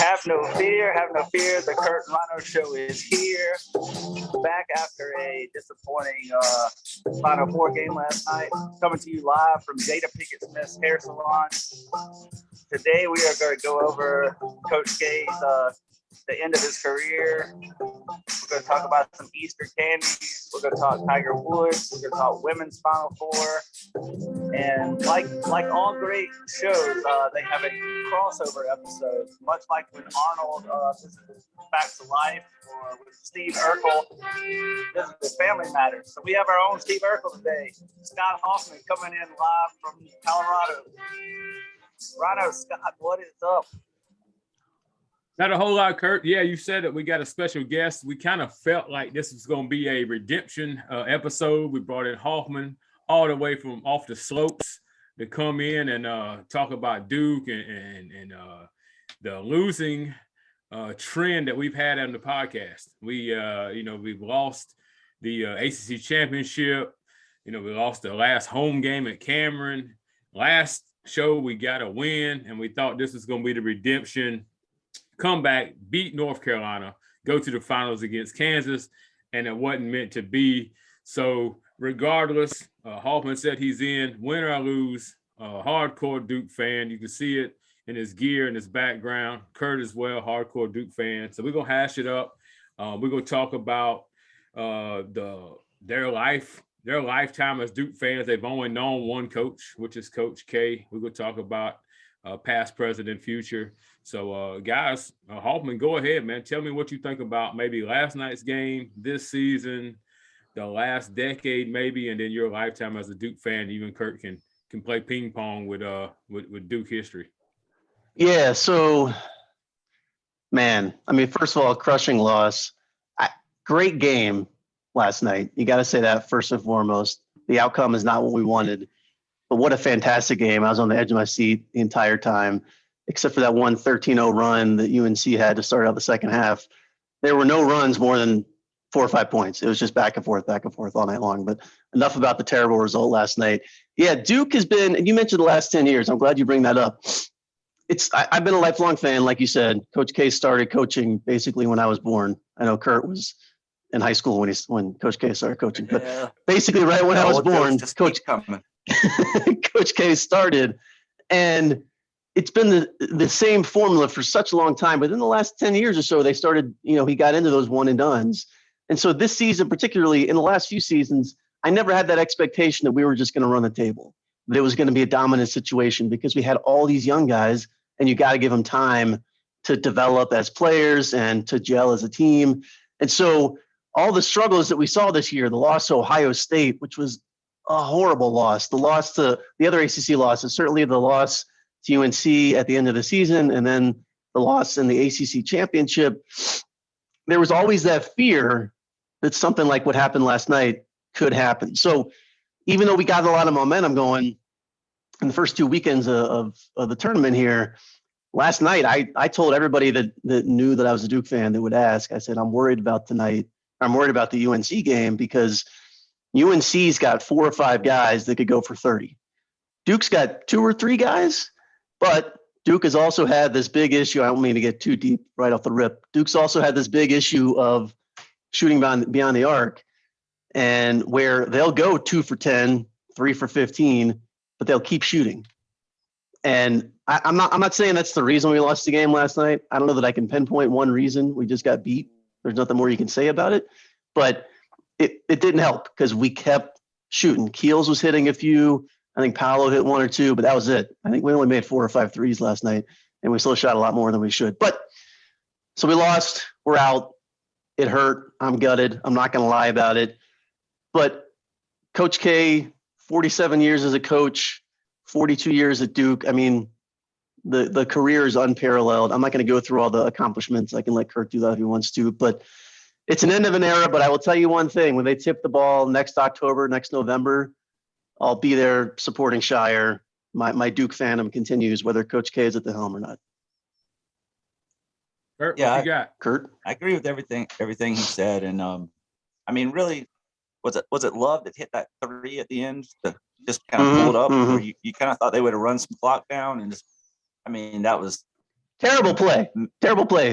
Have no fear, have no fear. The Kurt and Ryno show is here. Back after a disappointing Final Four game last night. Coming to you live from Jada Pinkett Smith's hair salon. Today we are going to go over Coach K's the end of his career. We're going to talk about some Easter candies. We're going to talk Tiger Woods. We're going to talk women's Final Four. And like all great shows, they have a crossover episode, much like when Arnold visits Back to Life or with Steve Urkel visited Family Matters. So we have our own Steve Urkel today. Scott Hoffman coming in live from Colorado. Ryno, Scott, what is up? Not a whole lot, Kurt. Yeah, you said that we got a special guest. We kind of felt like this was going to be a redemption episode. We brought in Hoffman all the way from off the slopes to come in and talk about Duke and the losing trend that we've had on the podcast. We've lost the ACC championship. We lost the last home game at Cameron. Last show, we got a win, and we thought this was going to be the redemption. Come back, beat North Carolina, go to the finals against Kansas, and it wasn't meant to be. So regardless, Hoffman said he's in, win or lose, hardcore Duke fan. You can see it in his gear and his background. Kurt as well, hardcore Duke fan. So we're going to hash it up. We're going to talk about their lifetime as Duke fans. They've only known one coach, which is Coach K. We're going to talk about past, present, and future. So, guys, Hoffman, go ahead, man. Tell me what you think about maybe last night's game, this season, the last decade maybe, and then your lifetime as a Duke fan. Even Kurt can play ping pong with Duke history. Yeah, so, man, I mean, first of all, crushing loss. Great game last night. You got to say that first and foremost. The outcome is not what we wanted, but what a fantastic game. I was on the edge of my seat the entire time, except for that one 13-0 run that UNC had to start out the second half. There were no runs more than 4 or 5 points. It was just back and forth all night long. But enough about the terrible result last night. Yeah, Duke has been, and you mentioned the last 10 years. I'm glad you bring that up. I've been a lifelong fan, like you said. Coach K started coaching basically when I was born. I know Kurt was in high school when Coach K started coaching. But basically right when I was born, Coach K started. And it's been the same formula for such a long time. But in the last 10 years or so, they started, he got into those one and dones. And so this season, particularly in the last few seasons, I never had that expectation that we were just going to run the table, that it was going to be a dominant situation because we had all these young guys and you got to give them time to develop as players and to gel as a team. And so all the struggles that we saw this year, the loss to Ohio State, which was a horrible loss, the loss to the other ACC losses, certainly the loss to UNC at the end of the season, and then the loss in the ACC championship, there was always that fear that something like what happened last night could happen. So even though we got a lot of momentum going in the first 2 weekends of the tournament here, last night I told everybody that knew that I was a Duke fan that would ask, I said, I'm worried about tonight. I'm worried about the UNC game because UNC's got 4 or 5 guys that could go for 30. Duke's got 2 or 3 guys. But Duke has also had this big issue. I don't mean to get too deep right off the rip. Duke's also had this big issue of shooting beyond the arc, and where they'll go 2 for 10, 3 for 15, but they'll keep shooting. And I'm not saying that's the reason we lost the game last night. I don't know that I can pinpoint one reason. We just got beat. There's nothing more you can say about it. But it didn't help because we kept shooting. Keels was hitting a few. I think Paolo hit 1 or 2, but that was it. I think we only made 4 or 5 threes last night, and we still shot a lot more than we should. But so we lost. We're out. It hurt. I'm gutted. I'm not going to lie about it. But Coach K, 47 years as a coach, 42 years at Duke. I mean, the career is unparalleled. I'm not going to go through all the accomplishments. I can let Kurt do that if he wants to. But it's an end of an era. But I will tell you one thing. When they tip the ball next October, next November, I'll be there supporting Shire. My Duke fandom continues, whether Coach K is at the helm or not. Kurt, what you got? Kurt? I agree with everything he said. And I mean, really, was it Love that hit that 3 at the end to just kind of pull it up where you kind of thought they would have run some clock down and just, I mean, that was Terrible play,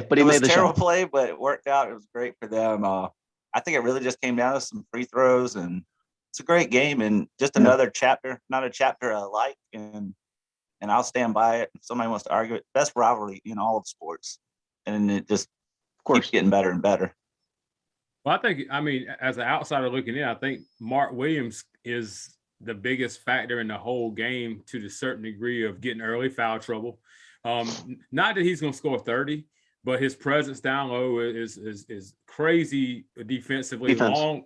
but he made the terrible shot. play, but it worked out. It was great for them. I think it really just came down to some free throws, and it's a great game and just another chapter, not a chapter I like, and I'll stand by it. If somebody wants to argue it, best rivalry in all of sports, and it just keeps getting better and better. Well, I mean, as an outsider looking in, I think Mark Williams is the biggest factor in the whole game to the certain degree of getting early foul trouble. Not that he's going to score 30, but his presence down low is crazy defensively. Long.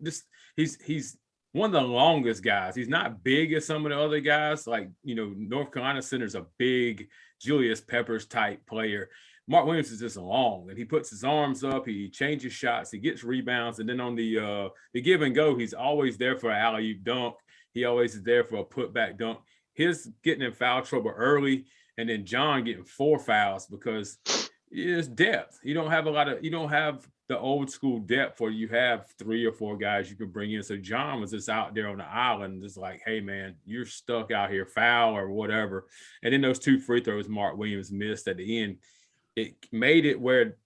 He's one of the longest guys. He's not big as some of the other guys. Like, North Carolina center's a big Julius Peppers type player. Mark Williams is just long, and he puts his arms up, he changes shots, he gets rebounds, and then on the give and go, he's always there for an alley-oop dunk. He always is there for a putback dunk. His getting in foul trouble early, and then John getting 4 fouls because it's depth. You don't have the old school depth where you have 3 or 4 guys you can bring in. So John was just out there on the island, just like, hey man, you're stuck out here, foul or whatever. And then those 2 free throws Mark Williams missed at the end. It made it where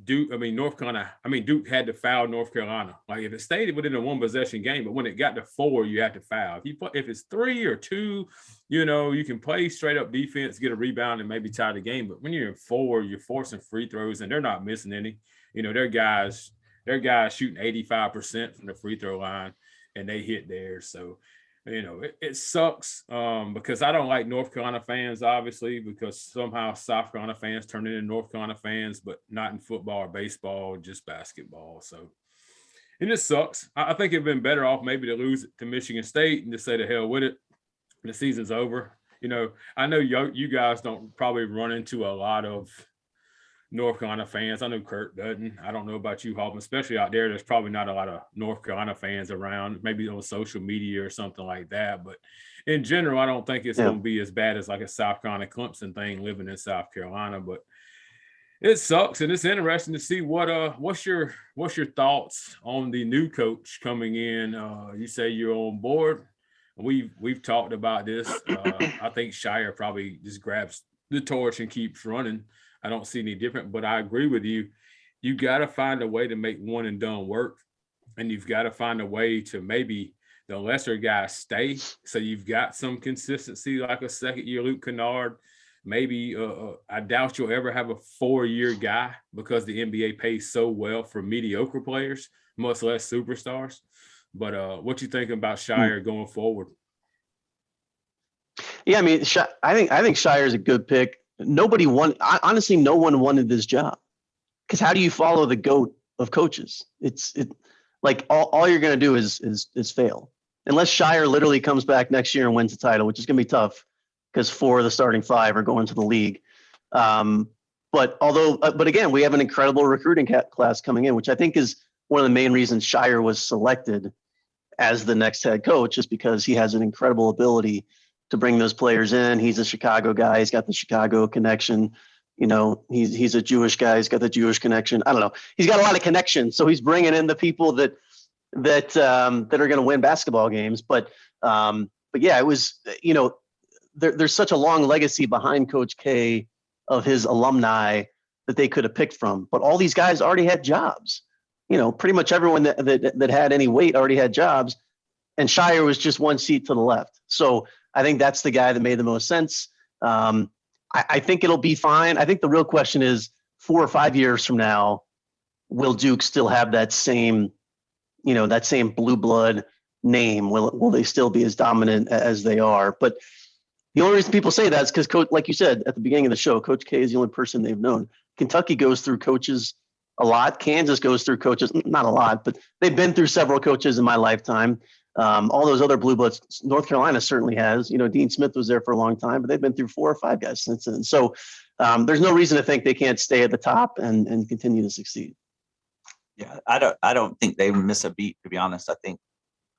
Duke had to foul North Carolina. Like if it stayed within a 1 possession game, but when it got to 4, you have to foul. If it's 3 or 2, you can play straight up defense, get a rebound, and maybe tie the game. But when you're in 4, you're forcing free throws, and they're not missing any. Their guys shooting 85% from the free throw line, and they hit theirs. So it sucks because I don't like North Carolina fans, obviously, because somehow South Carolina fans turn into North Carolina fans, but not in football or baseball, just basketball. So it just sucks. I think it'd been better off maybe to lose it to Michigan State and just say the hell with it. The season's over. I know you guys don't probably run into a lot of North Carolina fans. I know Kurt doesn't. I don't know about you, Hoffman, especially out there. There's probably not a lot of North Carolina fans around, maybe on social media or something like that. But in general, I don't think it's going to be as bad as like a South Carolina Clemson thing living in South Carolina. But it sucks, and it's interesting to see what's your thoughts on the new coach coming in. You say you're on board. We've talked about this. I think Shire probably just grabs the torch and keeps running. I don't see any different, but I agree with you. You got to find a way to make one and done work, and you've got to find a way to maybe the lesser guys stay. So you've got some consistency, like a second-year Luke Kennard. Maybe I doubt you'll ever have a 4-year guy because the NBA pays so well for mediocre players, much less superstars. But what you thinking about Shire going forward? Yeah, I mean, I think Shire is a good pick. Nobody won. Honestly, no one wanted this job because how do you follow the GOAT of coaches? It's like all you're going to do is fail unless Shire literally comes back next year and wins the title, which is going to be tough because 4 of the starting 5 are going to the league. But again, we have an incredible recruiting class coming in, which I think is one of the main reasons Shire was selected as the next head coach, is because he has an incredible ability to bring those players in. He's a Chicago guy. He's got the Chicago connection. He's a Jewish guy. He's got the Jewish connection. I don't know. He's got a lot of connections. So he's bringing in the people that are going to win basketball games. But yeah, it was, there's such a long legacy behind Coach K of his alumni that they could have picked from. But all these guys already had jobs. Pretty much everyone that had any weight already had jobs. And Shire was just 1 seat to the left. So I think that's the guy that made the most sense. I think it'll be fine. I think the real question is 4 or 5 years from now, will Duke still have that same blue blood name? Will they still be as dominant as they are? But the only reason people say that is because, Coach, like you said at the beginning of the show, Coach K is the only person they've known. Kentucky goes through coaches a lot. Kansas goes through coaches, not a lot, but they've been through several coaches in my lifetime. All those other blue bloods, North Carolina certainly has. Dean Smith was there for a long time, but they've been through 4 or 5 guys since then. So there's no reason to think they can't stay at the top and continue to succeed. Yeah, I don't think they miss a beat, to be honest. I think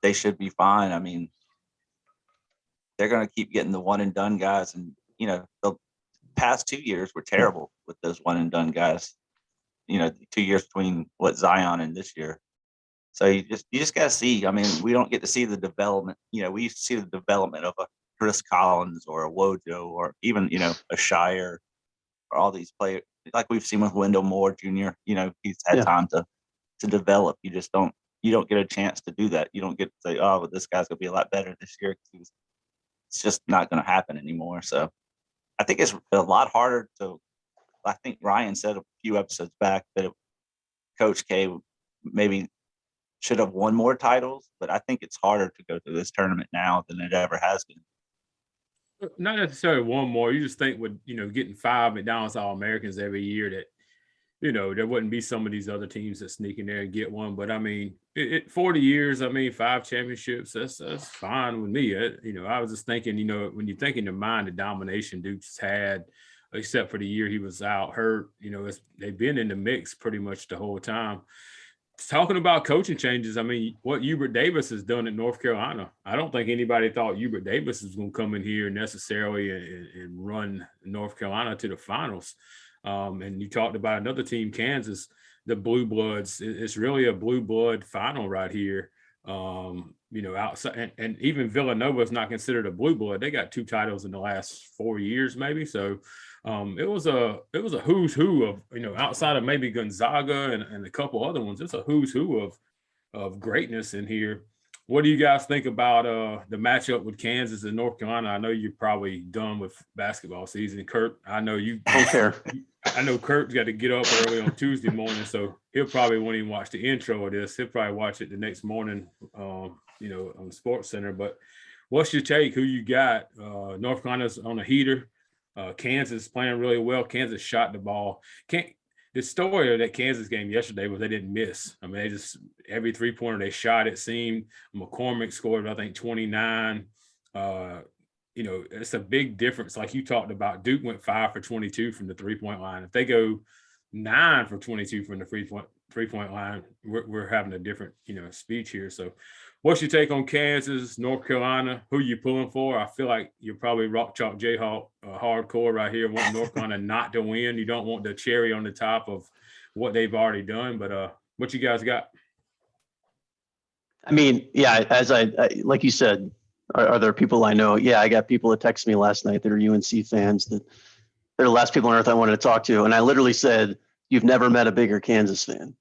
they should be fine. I mean, they're going to keep getting the one and done guys, and the past 2 years were terrible with those one and done guys. 2 years between Zion and this year. So you just got to see. I mean, we don't get to see the development. We see the development of a Chris Collins or a Wojo or even, a Shire for all these players. Like we've seen with Wendell Moore Jr., he's had time to develop. You don't get a chance to do that. You don't get to say, oh, but this guy's going to be a lot better this year. It's just not going to happen anymore. So I think it's a lot harder I think Ryan said a few episodes back that Coach K maybe should have won more titles, but I think it's harder to go through this tournament now than it ever has been. Not necessarily one more. You just think with, getting 5 McDonald's All-Americans every year that, there wouldn't be some of these other teams that sneak in there and get one. But I mean, 40 years, 5 championships, that's fine with me. I was just thinking, when you think in your mind the domination Duke's had, except for the year he was out hurt, they've been in the mix pretty much the whole time. Talking about coaching changes, what Hubert Davis has done at North Carolina, I don't think anybody thought Hubert Davis was going to come in here necessarily and run North Carolina to the finals. And you talked about another team, Kansas, the Blue Bloods. It's really a blue blood final right here. Outside, and even Villanova is not considered a blue blood. They got 2 titles in the last 4 years, maybe. So it was a who's who of, outside of maybe Gonzaga and a couple other ones. It's a who's who of greatness in here. What do you guys think about the matchup with Kansas and North Carolina? I know you're probably done with basketball season. Kurt, I know you don't care. I know Kurt's got to get up early on Tuesday morning, so he'll probably won't even watch the intro of this. He'll probably watch it the next morning, on the Sports Center. But what's your take? Who you got? North Carolina's on a heater. Kansas playing really well. Kansas shot the ball. The story of that Kansas game yesterday was they didn't miss. They just every 3-pointer they shot, it seemed. McCormick scored, I think, 29. It's a big difference. Like you talked about, Duke went 5 for 22 from the 3-point line. If they go 9 for 22 from the 3-point line, we're having a different, speech here. So what's your take on Kansas, North Carolina? Who you pulling for? I feel like you're probably Rock Chalk Jayhawk hardcore right here, wanting North Carolina not to win. You don't want the cherry on the top of what they've already done. But what you guys got? As I like you said, are there people I know? Yeah, I got people that texted me last night that are UNC fans that they're the last people on earth I wanted to talk to. And I literally said, you've never met a bigger Kansas fan.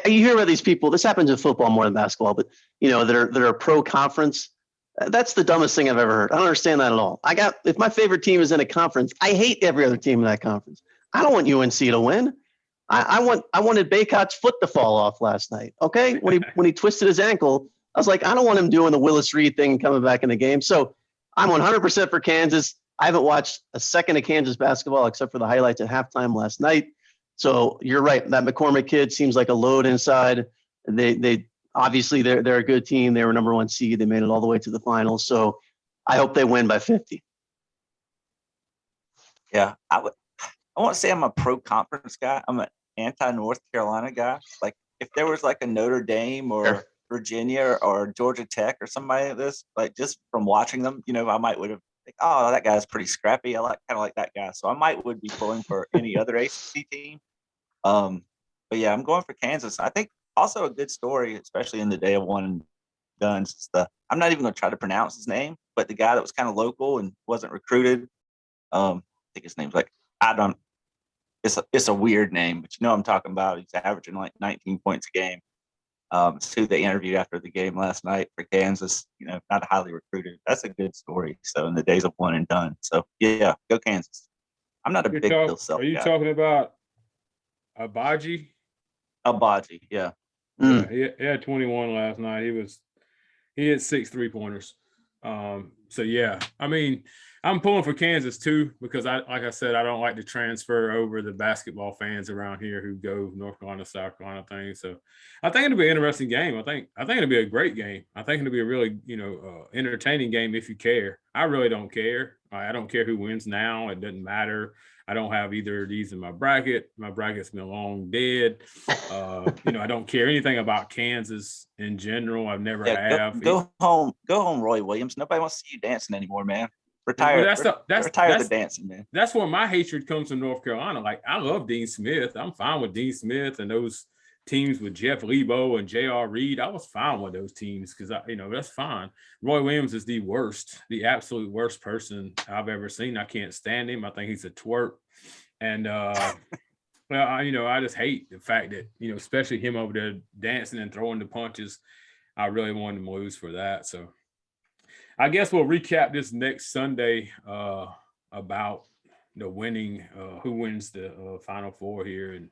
You hear about these people. This happens in football more than basketball, but that are pro conference. That's the dumbest thing I've ever heard. I don't understand that at all. If my favorite team is in a conference, I hate every other team in that conference. I don't want UNC to win. I wanted Baycott's foot to fall off last night. Okay, when he twisted his ankle, I was like, I don't want him doing the Willis Reed thing and coming back in the game. So I'm 100% for Kansas. I haven't watched a second of Kansas basketball except for the highlights at halftime last night. So you're right. That McCormick kid seems like a load inside. They obviously they're a good team. They were number 1 seed. They made it all the way to the finals. So I hope they win by 50. Yeah, I won't say I'm a pro conference guy. I'm an anti North Carolina guy. Like if there was like a Notre Dame or Virginia or Georgia Tech or somebody like this, like just from watching them, I might would have like, oh, that guy's pretty scrappy. I kind of like that guy. So I would be pulling for any other ACC team. But yeah, I'm going for Kansas. I think also a good story, especially in the day of one and done. I'm not even going to try to pronounce his name, but the guy that was kind of local and wasn't recruited. I think his name's it's a weird name, but I'm talking about. He's averaging like 19 points a game. It's who they interviewed after the game last night for Kansas. Not highly recruited. That's a good story. So in the days of one and done. So yeah, go Kansas. I'm not a big Bill Self guy. Are you talking about Abaji? Abaji, yeah. Yeah, he had 21 last night. He had 6 3-pointers. So yeah, I'm pulling for Kansas too, because like I said, I don't like to transfer over the basketball fans around here who go North Carolina, South Carolina thing. So I think it'll be an interesting game. I think it'll be a great game. I think it'll be a really, entertaining game if you care. I really don't care. I don't care who wins now. It doesn't matter. I don't have either of these in my bracket. My bracket's been long dead. I don't care anything about Kansas in general. I've never have. Go home, Roy Williams. Nobody wants to see you dancing anymore, man. Retire the dancing, man. That's where my hatred comes from North Carolina. Like, I love Dean Smith. I'm fine with Dean Smith and those teams with Jeff Lebo and J.R. Reed, I was fine with those teams because that's fine. Roy Williams is the absolute worst person I've ever seen. I can't stand him. I think he's a twerp. And well, I just hate the fact that, especially him over there dancing and throwing the punches. I really wanted him to lose for that. So I guess we'll recap this next Sunday about the winning, who wins the Final Four here. And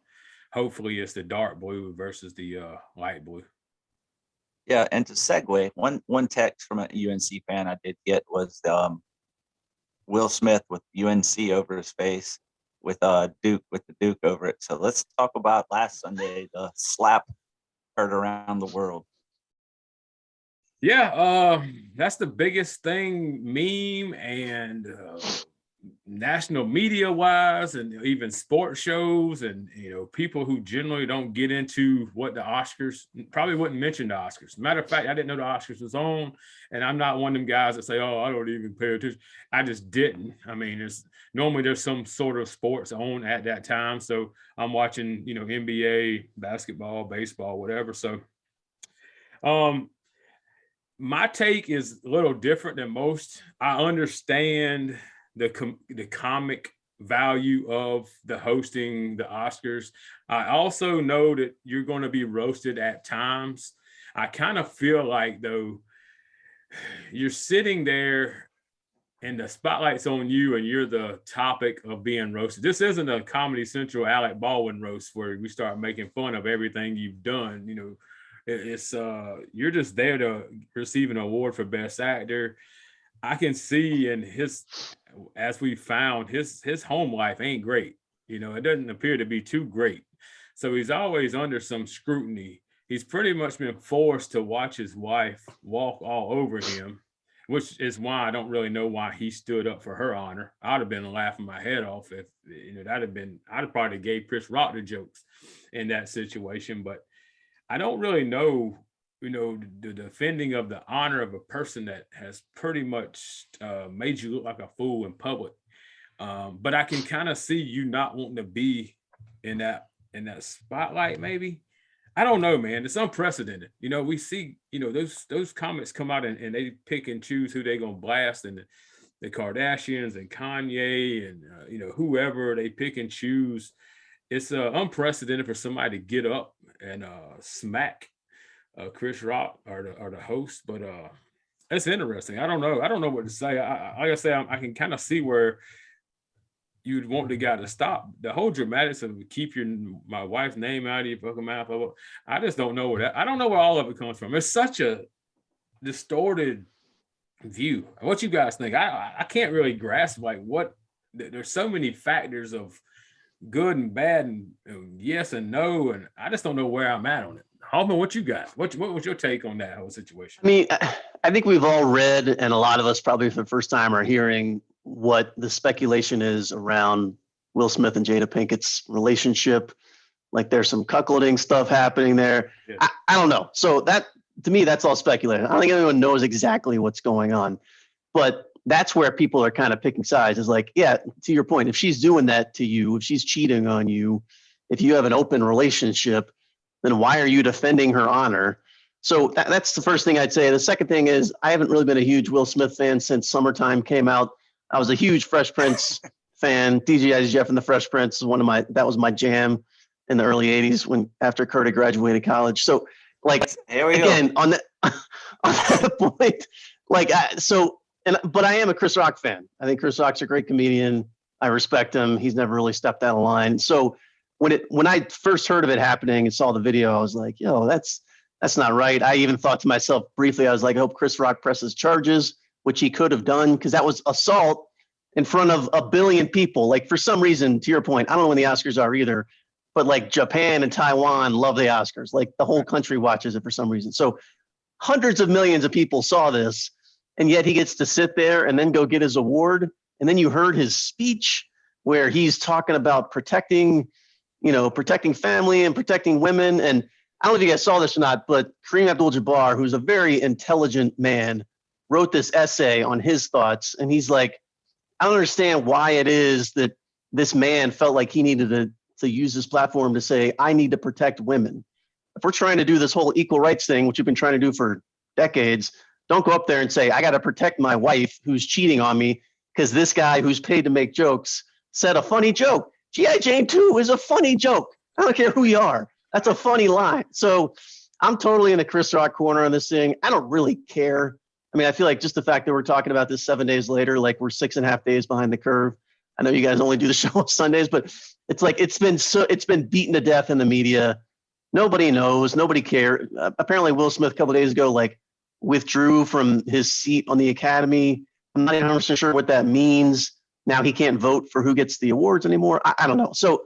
hopefully it's the dark blue versus the light blue. Yeah, and to segue, one text from a UNC fan I did get was Will Smith with UNC over his face with Duke with the Duke over it. So let's talk about last Sunday, the slap heard around the world. Yeah, that's the biggest thing, meme and national media wise, and even sports shows, and people who generally don't get into what the Oscars probably wouldn't mention the Oscars. Matter of fact, I didn't know the Oscars was on, and I'm not one of them guys that say, "Oh, I don't even pay attention." I just didn't. I mean, normally there's some sort of sports on at that time, so I'm watching, NBA, basketball, baseball, whatever. So, my take is a little different than most. I understand the comic value of the hosting the Oscars. I also know that you're going to be roasted at times. I kind of feel like, though, you're sitting there and the spotlight's on you and you're the topic of being roasted. This isn't a Comedy Central Alec Baldwin roast where we start making fun of everything you've done. It's you're just there to receive an award for Best Actor. I can see in as we found, his home life ain't great. It doesn't appear to be too great. So he's always under some scrutiny. He's pretty much been forced to watch his wife walk all over him, which is why I don't really know why he stood up for her honor. I'd have been laughing my head off if I'd have probably gave Chris Rock the jokes in that situation, but I don't really know, the defending of the honor of a person that has pretty much made you look like a fool in public. But I can kind of see you not wanting to be in that spotlight, maybe. I don't know, man. It's unprecedented. We see, those comments come out and they pick and choose who they're going to blast, and the Kardashians and Kanye and, whoever they pick and choose. It's unprecedented for somebody to get up and smack Chris Rock or the host, but it's interesting. I don't know what to say. Like I say, I can kind of see where you'd want the guy to stop. The whole dramatics of keep my wife's name out of your fucking mouth. I just don't know I don't know where all of it comes from. It's such a distorted view. What you guys think? I can't really grasp there's so many factors of good and bad and yes and no, and I just don't know where I'm at on it. Hoffman, what you got? What was your take on that whole situation? I mean, I think we've all read, and a lot of us probably for the first time are hearing what the speculation is around Will Smith and Jada Pinkett's relationship. Like there's some cuckolding stuff happening there. Yeah. I don't know. So that, to me, that's all speculating. I don't think anyone knows exactly what's going on, but that's where people are kind of picking sides. Is like, yeah, to your point, if she's doing that to you, if she's cheating on you, if you have an open relationship, then why are you defending her honor? So that's the first thing I'd say. The second thing is I haven't really been a huge Will Smith fan since Summertime came out. I was a huge Fresh Prince fan. DJ Jeff and the Fresh Prince is that was my jam in the early 80s after Kurt had graduated college. So like, again, on that point, but I am a Chris Rock fan. I think Chris Rock's a great comedian. I respect him. He's never really stepped out of line. So when I first heard of it happening and saw the video, I was like, yo, that's not right. I even thought to myself briefly, I was like, I hope Chris Rock presses charges, which he could have done, because that was assault in front of 1 billion people. Like, for some reason, to your point, I don't know when the Oscars are either, but like Japan and Taiwan love the Oscars. Like the whole country watches it for some reason. So hundreds of millions of people saw this, and yet he gets to sit there and then go get his award. And then you heard his speech where he's talking about protecting family and protecting women. And I don't know if you guys saw this or not, but Kareem Abdul-Jabbar, who's a very intelligent man, wrote this essay on his thoughts. And he's like, I don't understand why it is that this man felt like he needed to use this platform to say, I need to protect women. if we're trying to do this whole equal rights thing, which we've been trying to do for decades, don't go up there and say, I got to protect my wife who's cheating on me because this guy who's paid to make jokes said a funny joke. G.I. Jane 2 is a funny joke. I don't care who you are. That's a funny line. So I'm totally in the Chris Rock corner on this thing. I don't really care. I mean, I feel like just the fact that we're talking about this 7 days later, like we're 6.5 days behind the curve. I know you guys only do the show on Sundays, but it's like it's been beaten to death in the media. Nobody knows. Nobody cares. Apparently, Will Smith a couple of days ago withdrew from his seat on the Academy. I'm not even 100% sure what that means. Now he can't vote for who gets the awards anymore. I don't know. So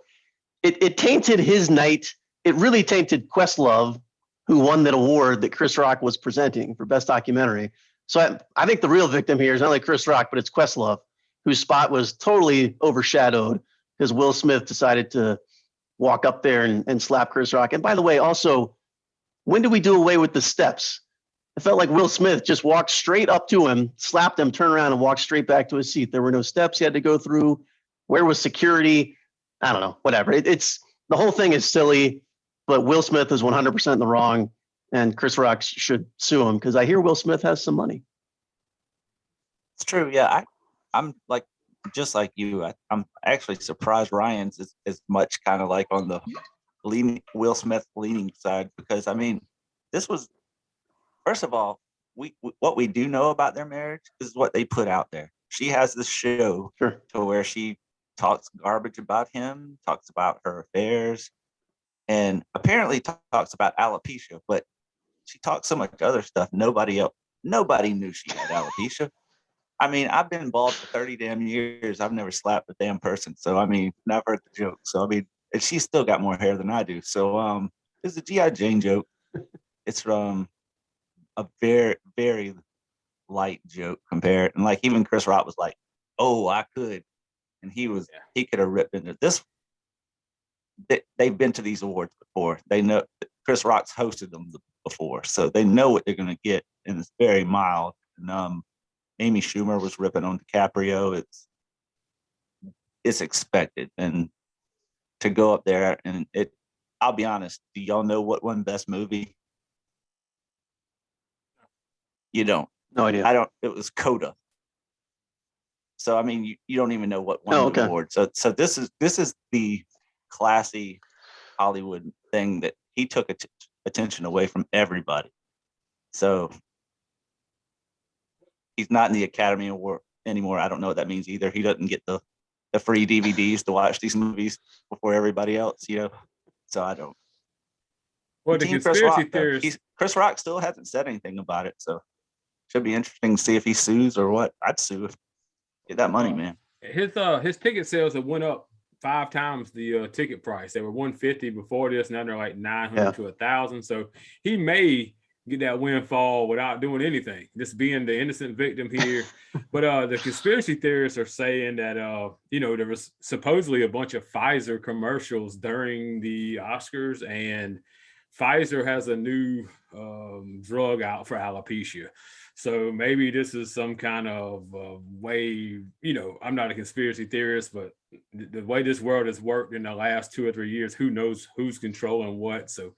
it tainted his night. It really tainted Questlove, who won that award that Chris Rock was presenting for Best Documentary. So I think the real victim here is not only Chris Rock, but it's Questlove, whose spot was totally overshadowed because Will Smith decided to walk up there and slap Chris Rock. And by the way, also, when do we do away with the steps? It felt like Will Smith just walked straight up to him, slapped him, turned around, and walked straight back to his seat. There were no steps he had to go through. Where was security? I don't know, whatever. It's the whole thing is silly, but Will Smith is 100% in the wrong, and Chris Rock should sue him because I hear Will Smith has some money. It's true. Yeah, I'm like just like you. I'm actually surprised Ryan's is as much kind of like on the Will Smith leaning side because I mean, this was first of all, what we do know about their marriage is what they put out there. She has this show Sure. to where she talks garbage about him, talks about her affairs, and apparently talks about alopecia, but she talks so much other stuff. Nobody knew she had alopecia. I mean, I've been bald for 30 damn years. I've never slapped a damn person. So, I mean, never heard the joke. So, I mean, and she's still got more hair than I do. So, it's a G.I. Jane joke. It's from a very, very light joke compared. And like, even Chris Rock was like, oh, I could. And he could have ripped into this. They've been to these awards before. They know Chris Rock's hosted them before. So they know what they're going to get. And it's very mild. And, Amy Schumer was ripping on DiCaprio. It's expected, and to go up there and I'll be honest. Do y'all know what won Best Movie? You don't. No idea. I don't. It was Coda. So I mean, you don't even know what won the award. So this is the classy Hollywood thing that he took attention away from everybody. So. He's not in the Academy Award anymore. I don't know what that means either. He doesn't get the free DVDs to watch these movies before everybody else, you know. So I don't. Well, the conspiracy theorists. Chris Rock still hasn't said anything about it, so should be interesting to see if he sues or what. I'd sue if get that money, man. His ticket sales have went up 5 times the ticket price. They were $150 before this. Now they're like $900 to $1,000. So he may get that windfall without doing anything, just being the innocent victim here. But the conspiracy theorists are saying that, there was supposedly a bunch of Pfizer commercials during the Oscars, and Pfizer has a new drug out for alopecia. So maybe this is some kind of way, I'm not a conspiracy theorist, but the way this world has worked in the last 2 or 3 years, who knows who's controlling what. So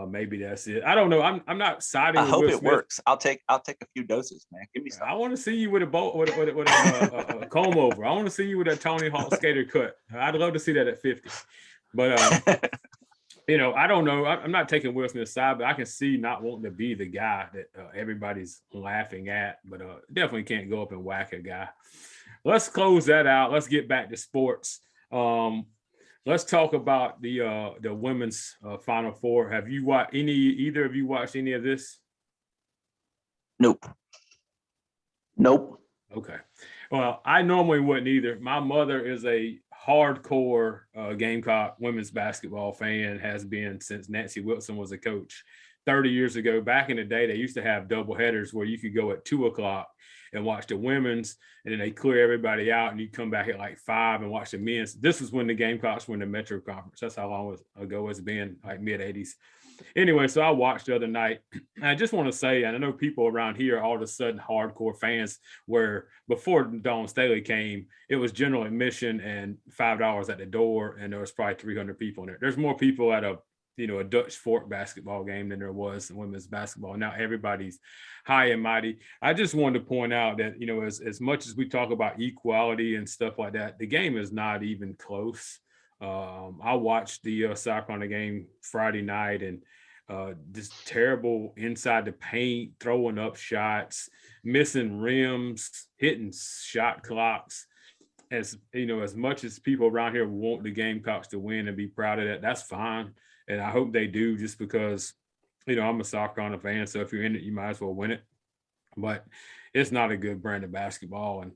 maybe that's it. I don't know. I'm not siding. I hope it works. I'll take a few doses, man. Give me some. I want to see you with a boat with a comb over. I want to see you with a Tony Hawk skater cut. I'd love to see that at 50. But I don't know. I'm not taking Will Smith's side, but I can see not wanting to be the guy that everybody's laughing at. But definitely can't go up and whack a guy. Let's close that out. Let's get back to sports. Let's talk about the women's Final Four. Have you watched either of you watched any of this? Nope. Okay. Well, I normally wouldn't either. My mother is a hardcore Gamecock women's basketball fan, has been since Nancy Wilson was a coach 30 years ago. Back in the day, they used to have double headers where you could go at 2:00 and watch the women's, and then they clear everybody out, and you come back at like 5 and watch the men's. This was when the Gamecocks were in the Metro Conference. That's how long ago it's been, like mid-'80s. Anyway, so I watched the other night. And I just want to say, and I know people around here are all of a sudden hardcore fans, where before Dawn Staley came, it was general admission and $5 at the door, and there was probably 300 people in there. There's more people at a a Dutch fork basketball game than there was in women's basketball. Now everybody's high and mighty. I just wanted to point out that, as much as we talk about equality and stuff like that, the game is not even close. I watched the South Carolina game Friday night, and just terrible inside the paint, throwing up shots, missing rims, hitting shot clocks. As much as people around here want the Gamecocks to win and be proud of that, that's fine. And I hope they do, just because, I'm a South Carolina fan. So if you're in it, you might as well win it. But it's not a good brand of basketball. And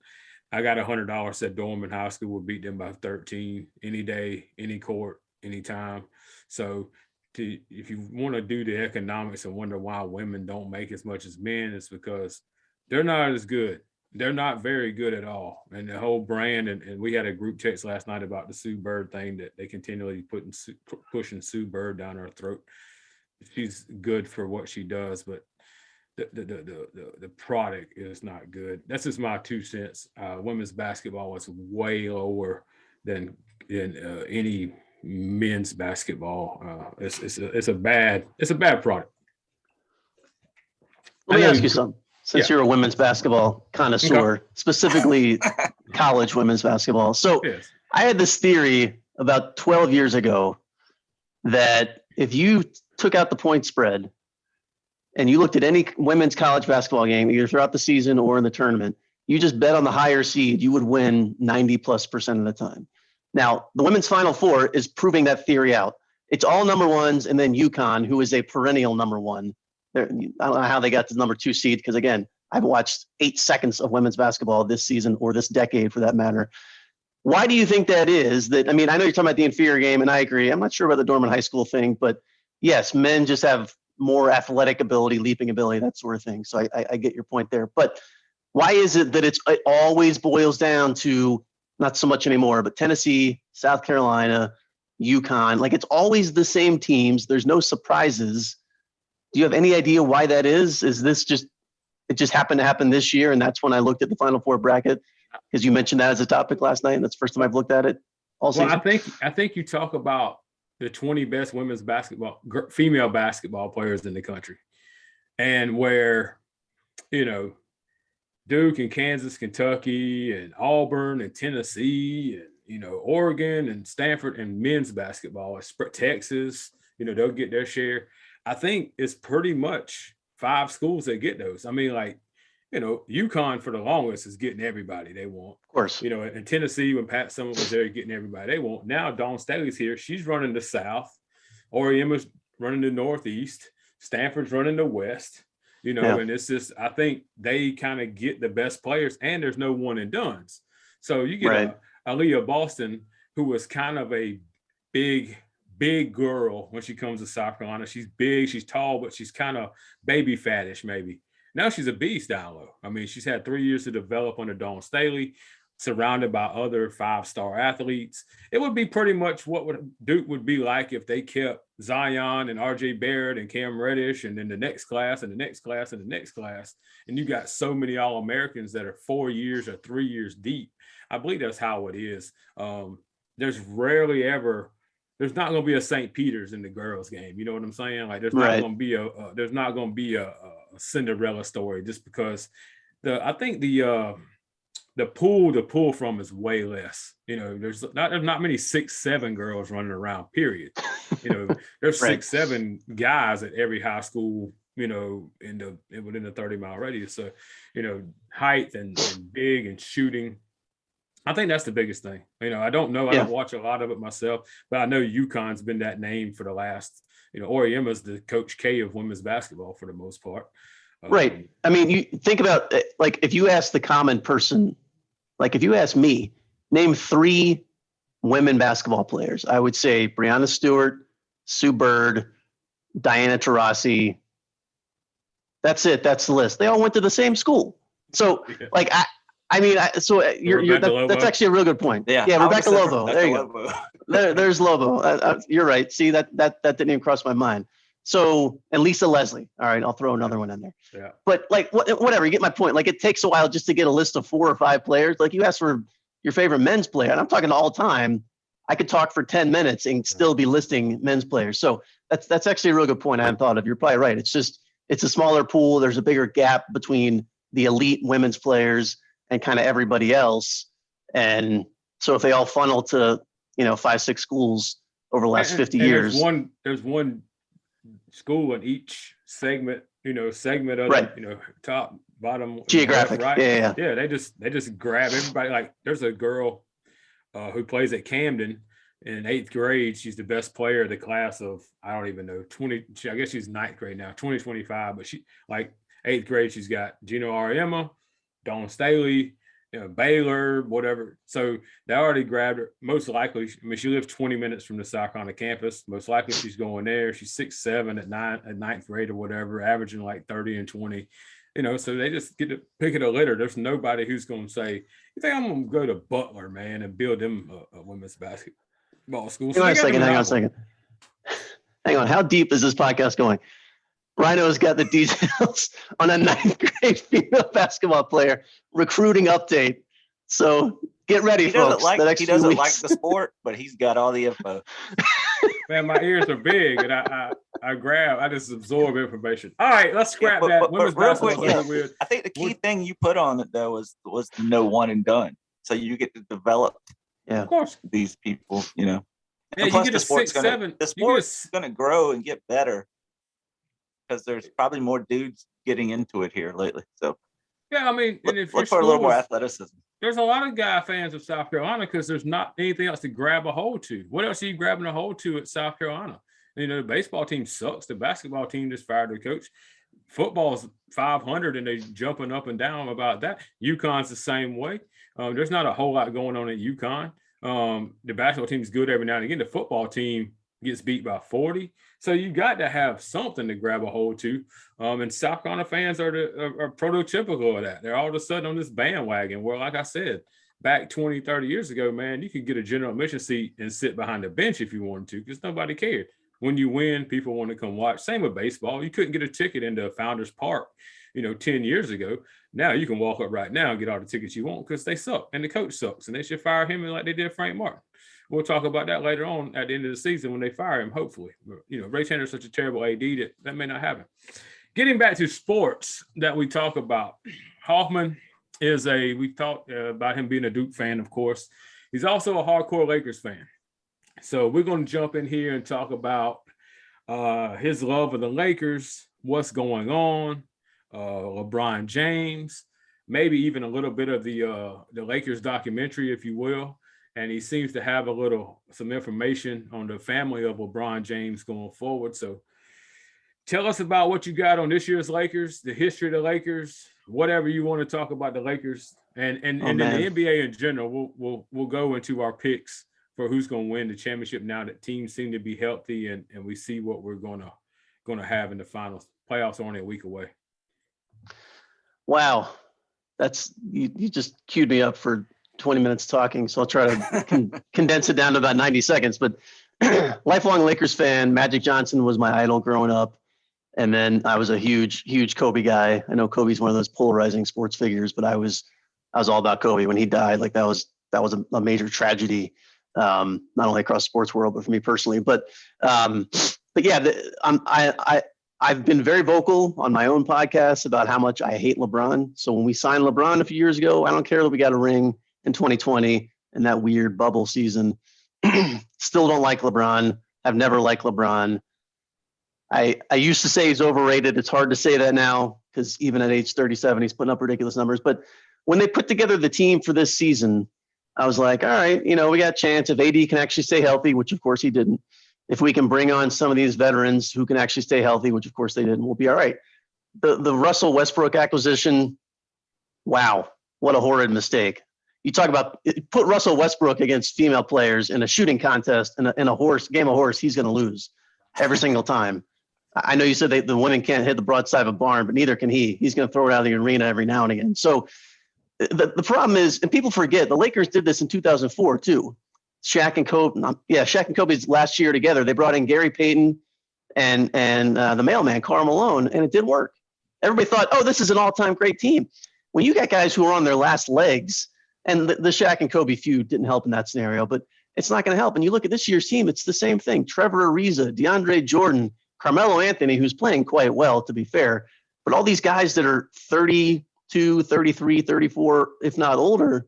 I got $100 said Dorman High School will beat them by 13 any day, any court, anytime. So if you want to do the economics and wonder why women don't make as much as men, it's because they're not as good. They're not very good at all. And the whole brand, and we had a group text last night about the Sue Bird thing, that they continually pushing Sue Bird down our throat. She's good for what she does, but the product is not good. That's just my 2 cents. Women's basketball is way lower than any men's basketball. It's a bad product. Let me ask you something. Since you're a women's basketball connoisseur, specifically college women's basketball. So Yes. I had this theory about 12 years ago that if you took out the point spread and you looked at any women's college basketball game, either throughout the season or in the tournament, you just bet on the higher seed, you would win 90+% of the time. Now, the women's Final Four is proving that theory out. It's all number ones, and then UConn, who is a perennial number one. I don't know how they got the number 2 seed, because again, I've watched 8 seconds of women's basketball this season, or this decade for that matter. Why do you think that is? I know you're talking about the inferior game, and I agree. I'm not sure about the Dorman High School thing, but yes, men just have more athletic ability, leaping ability, that sort of thing. So I get your point there. But why is it that it always boils down to, not so much anymore, but Tennessee, South Carolina, UConn? Like, it's always the same teams. There's no surprises. Do you have any idea why that is? Is this it just happened to happen this year, and that's when I looked at the Final Four bracket? Because you mentioned that as a topic last night, and that's the first time I've looked at it all season. Well, I think you talk about the 20 best women's female basketball players in the country, and where, Duke and Kansas, Kentucky, and Auburn and Tennessee, and Oregon and Stanford, and men's basketball, Texas, they'll get their share. I think it's pretty much 5 schools that get those. UConn for the longest is getting everybody they want. Of course. And Tennessee, when Pat Summitt was there, getting everybody they want. Now Dawn Staley's here. She's running the South. Oriema's running the Northeast. Stanford's running the West. And it's just, I think they kind of get the best players, and there's no one and dones. So you get Aaliyah Boston, who was kind of a big girl when she comes to South Carolina. She's big, she's tall, but she's kind of baby fattish maybe. Now she's a beast down low. She's had 3 years to develop under Dawn Staley, surrounded by other 5-star athletes. It would be pretty much what Duke would be like if they kept Zion and RJ Barrett and Cam Reddish, and then the next class and the next class and the next class. And you got so many All-Americans that are 4 years or 3 years deep. I believe that's how it is. There's rarely ever, there's not going to be a St. Peter's in the girls' game. You know what I'm saying? Like, there's not going to be a Cinderella story, just because I think the pool to pull from is way less. There's not many 6'7" girls running around, period. There's 6'7" guys at every high school, within the 30-mile radius. So, height and big and shooting. I think that's the biggest thing. I don't know. I don't watch a lot of it myself, but I know UConn's been that name for the last, Oriema's the Coach K of women's basketball for the most part. Right. You think about, like, if you ask the common person, like if you ask me, name 3 women basketball players, I would say Breanna Stewart, Sue Bird, Diana Taurasi. That's it. That's the list. They all went to the same school. So, like, that's actually a real good point. Yeah, Rebecca Lobo. There you go. There's Lobo. You're right. See, that didn't even cross my mind. So, and Lisa Leslie. All right, I'll throw another one in there. Yeah. But like, whatever, you get my point. Like, it takes a while just to get a list of 4 or 5 players. Like, you ask for your favorite men's player, and I'm talking all time. I could talk for 10 minutes and still be listing men's players. So that's actually a real good point I hadn't thought of. You're probably right. It's a smaller pool. There's a bigger gap between the elite women's players and kind of everybody else. And so if they all funnel to, 5-6 schools over the last 50 years. There's one school in each segment of right. top, bottom, geographic, left, right. Yeah. They just grab everybody. Like there's a girl who plays at Camden in 8th grade. She's the best player of the class of, I don't even know, 20. I guess she's 9th grade now, 2025. But she, like 8th grade, she's got Gino Ariema, Dawn Staley, Baylor, whatever. So they already grabbed her. Most likely, she lives 20 minutes from the South Carolina campus. Most likely she's going there. She's 6'7" at 9th grade or whatever, averaging like 30 and 20. So they just get to pick of the litter. There's nobody who's going to say, you think I'm going to go to Butler, man, and build them a women's basketball school? Hang on a second. Hang on. How deep is this podcast going? Ryno's got the details on a 9th grade female basketball player recruiting update. So get ready, folks. He doesn't like the sport, but he's got all the info. Man, my ears are big, and I just absorb information. All right, let's scrap that. Women's basketball. I think the key thing you put on it though was no one and done. So you get to develop, of course, these people. Yeah, you get a 6'7". The sport's going to grow and get better because there's probably more dudes getting into it here lately. So yeah, I mean, and if look for a little more athleticism. There's a lot of guy fans of South Carolina because there's not anything else to grab a hold to. What else are you grabbing a hold to at South Carolina? The baseball team sucks. The basketball team just fired their coach. Football's 500 and they jumping up and down about that. UConn's the same way. There's not a whole lot going on at UConn. The basketball team's good every now and again. The football team gets beat by 40. So you got to have something to grab a hold to. And South Carolina fans are prototypical of that. They're all of a sudden on this bandwagon where, like I said, back 20, 30 years ago, man, you could get a general admission seat and sit behind the bench if you wanted to because nobody cared. When you win, people want to come watch. Same with baseball. You couldn't get a ticket into Founders Park, 10 years ago. Now you can walk up right now and get all the tickets you want because they suck and the coach sucks and they should fire him like they did Frank Martin. We'll talk about that later on at the end of the season when they fire him, hopefully. Ray Tanner's such a terrible AD that may not happen. Getting back to sports that we talk about, Hoffman we've talked about him being a Duke fan, of course. He's also a hardcore Lakers fan. So we're going to jump in here and talk about his love of the Lakers, what's going on, LeBron James, maybe even a little bit of the Lakers documentary, if you will. And he seems to have some information on the family of LeBron James going forward. So tell us about what you got on this year's Lakers, the history of the Lakers, whatever you want to talk about the Lakers, and then the NBA in general. We'll go into our picks for who's going to win the championship now that teams seem to be healthy and we see what we're going to have in the finals. Playoffs are only a week away. Wow, that's you just queued me up for 20 minutes talking, so I'll try to condense it down to about 90 seconds. But lifelong Lakers fan. Magic Johnson was my idol growing up, and then I was a huge Kobe guy. I know Kobe's one of those polarizing sports figures, but I was all about Kobe when he died. Like that was a major tragedy, not only across the sports world, but for me personally. But yeah, I've been very vocal on my own podcast about how much I hate LeBron. So when we signed LeBron a few years ago, I don't care that we got a ring in 2020 and that weird bubble season. Still don't like LeBron. I've never liked LeBron. I used to say he's overrated. It's hard to say that now because even at age 37, he's putting up ridiculous numbers. But when they put together the team for this season, I was like, all right, we got a chance if AD can actually stay healthy, which of course he didn't. If we can bring on some of these veterans who can actually stay healthy, which of course they didn't, we'll be all right. The Russell Westbrook acquisition, wow, what a horrid mistake. You talk about put Russell Westbrook against female players in a shooting contest in a game of horse, he's going to lose every single time. I know you said the women can't hit the broadside of a barn, but neither can he. He's going to throw it out of the arena every now and again. So the problem is, and people forget, the Lakers did this in 2004 too. Shaq and Kobe's last year together, they brought in Gary Payton and the mailman, Karl Malone, and it did work. Everybody thought, oh, this is an all-time great team. When you got guys who are on their last legs, and the Shaq and Kobe feud didn't help in that scenario, but it's not going to help. And you look at this year's team, it's the same thing. Trevor Ariza, DeAndre Jordan, Carmelo Anthony, who's playing quite well, to be fair. But all these guys that are 32, 33, 34, if not older,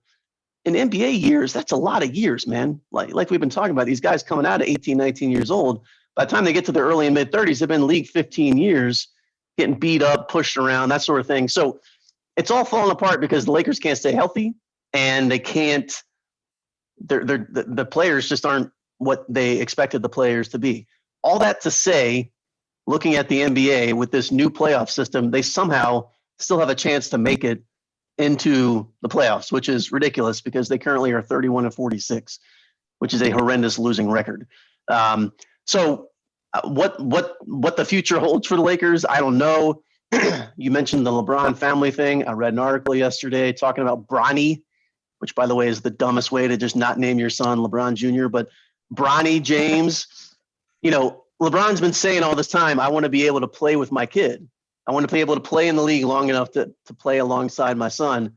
in NBA years, that's a lot of years, man. Like we've been talking about, these guys coming out at 18, 19 years old, by the time they get to their early and mid 30s, they've been in the league 15 years, getting beat up, pushed around, that sort of thing. So it's all falling apart because the Lakers can't stay healthy, and they can't. The players just aren't what they expected the players to be. All that to say, looking at the NBA with this new playoff system, they somehow still have a chance to make it into the playoffs, which is ridiculous because they currently are 31-46, which is a horrendous losing record. So what the future holds for the Lakers, I don't know. You mentioned the LeBron family thing. I read an article yesterday talking about Bronny, which, by the way, is the dumbest way to just not name your son LeBron Jr., but Bronny James. LeBron's been saying all this time, I want to be able to play with my kid. I want to be able to play in the league long enough to play alongside my son.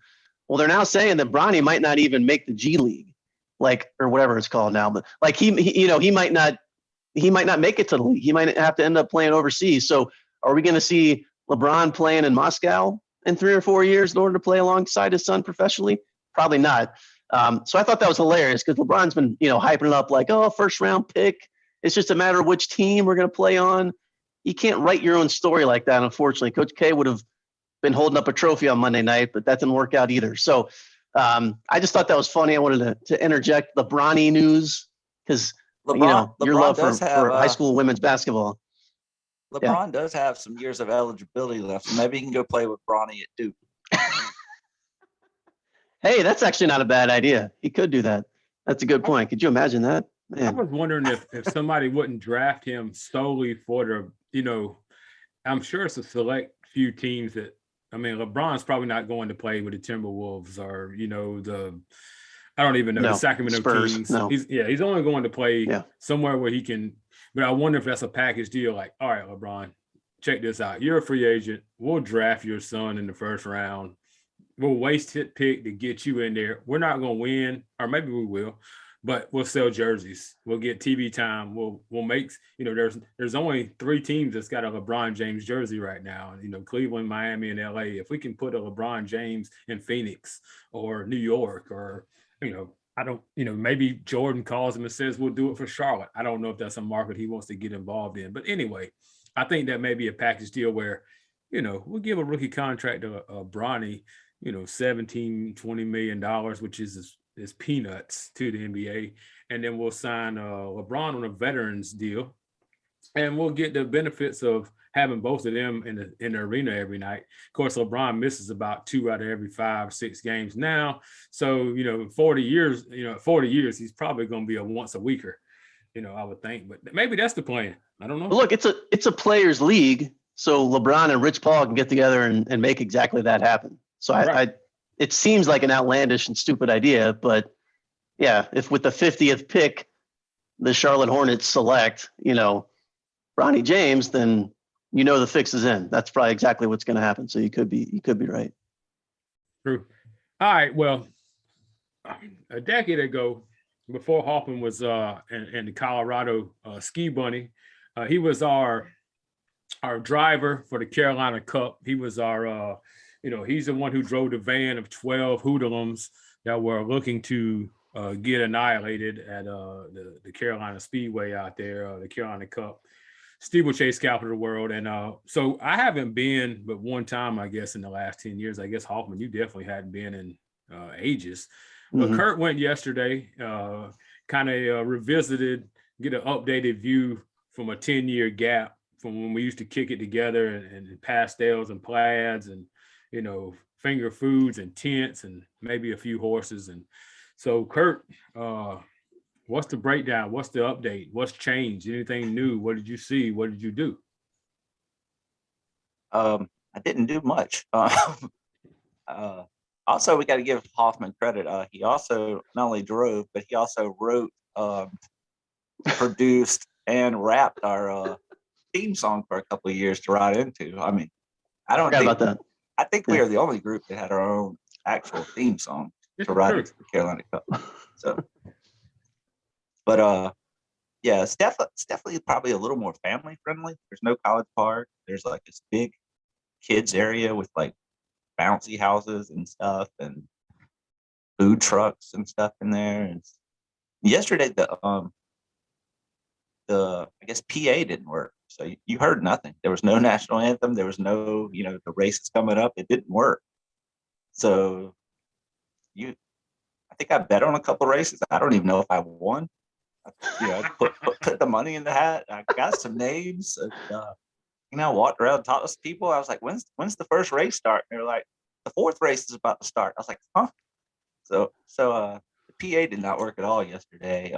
Well, they're now saying that Bronny might not even make the G League, or whatever it's called now. But he might not make it to the league. He might have to end up playing overseas. So are we going to see LeBron playing in Moscow in 3 or 4 years in order to play alongside his son professionally? Probably not. So I thought that was hilarious because LeBron's been, hyping it up like, oh, first round pick. It's just a matter of which team we're going to play on. You can't write your own story like that, unfortunately. Coach K would have been holding up a trophy on Monday night, but that didn't work out either. So I just thought that was funny. I wanted to interject the Bronny news because, your love for high school women's basketball. LeBron does have some years of eligibility left, so maybe he can go play with Bronny at Duke. Hey, that's actually not a bad idea. He could do that. That's a good point. Could you imagine that? Man. I was wondering if somebody wouldn't draft him solely for I'm sure it's a select few teams that, LeBron's probably not going to play with the Timberwolves or, I don't even know, the Sacramento Spurs, Kings. No. He's only going to play somewhere where he can, but I wonder if that's a package deal. Like, all right, LeBron, check this out. You're a free agent. We'll draft your son in the first round. We'll waste his pick to get you in there. We're not going to win, or maybe we will, but we'll sell jerseys. We'll get TV time. We'll make, there's only 3 teams that's got a LeBron James jersey right now. Cleveland, Miami, and LA. If we can put a LeBron James in Phoenix or New York or, maybe Jordan calls him and says, we'll do it for Charlotte. I don't know if that's a market he wants to get involved in. But anyway, I think that may be a package deal where, we'll give a rookie contract to Bronny, $17-20 million, which is peanuts to the NBA. And then we'll sign LeBron on a veterans deal. And we'll get the benefits of having both of them in the arena every night. Of course, LeBron misses about 2 out of every 5-6 games now. So, 40 years, he's probably going to be a once a weeker, I would think. But maybe that's the plan. I don't know. Look, it's a players' league. So LeBron and Rich Paul can get together and make exactly that happen. So right. It seems like an outlandish and stupid idea, but yeah, if with the 50th pick, the Charlotte Hornets select, Bronny James, then the fix is in. That's probably exactly what's going to happen. So you could be right. True. All right. Well, a decade ago, before Hoffman was in the Colorado Ski Bunny, he was our driver for the Carolina Cup. He was our he's the one who drove the van of 12 hoodlums that were looking to get annihilated at the Carolina Speedway out there, the Carolina Cup, steeplechase capital of the world. And so I haven't been but one time, I guess, in the last 10 years. I guess, Hoffman, you definitely hadn't been in ages. But Kurt went yesterday, kind of revisited, get an updated view from a 10-year gap from when we used to kick it together and pastels and plaids and finger foods and tents and maybe a few horses. And so, Kurt, what's the breakdown? What's the update? What's changed? Anything new? What did you see? What did you do? I didn't do much. Also, we got to give Hoffman credit. He also not only drove, but he also wrote, produced, and rapped our theme song for a couple of years to ride into. I don't think about that. I think we are the only group that had our own actual theme song to ride into the Carolina Cup. So But yeah, it's definitely probably a little more family friendly. There's no College Park. There's like this big kids area with like bouncy houses and stuff and food trucks and stuff in there. And yesterday the I guess PA didn't work. So you heard nothing. There was no national anthem. There was no, the race is coming up. It didn't work. So I think I bet on a couple races. I don't even know if I won. Put the money in the hat. I got some names. And, I walked around, talked to people. I was like, when's the first race start? And they're like, the fourth race is about to start. I was like, huh? So the PA did not work at all yesterday.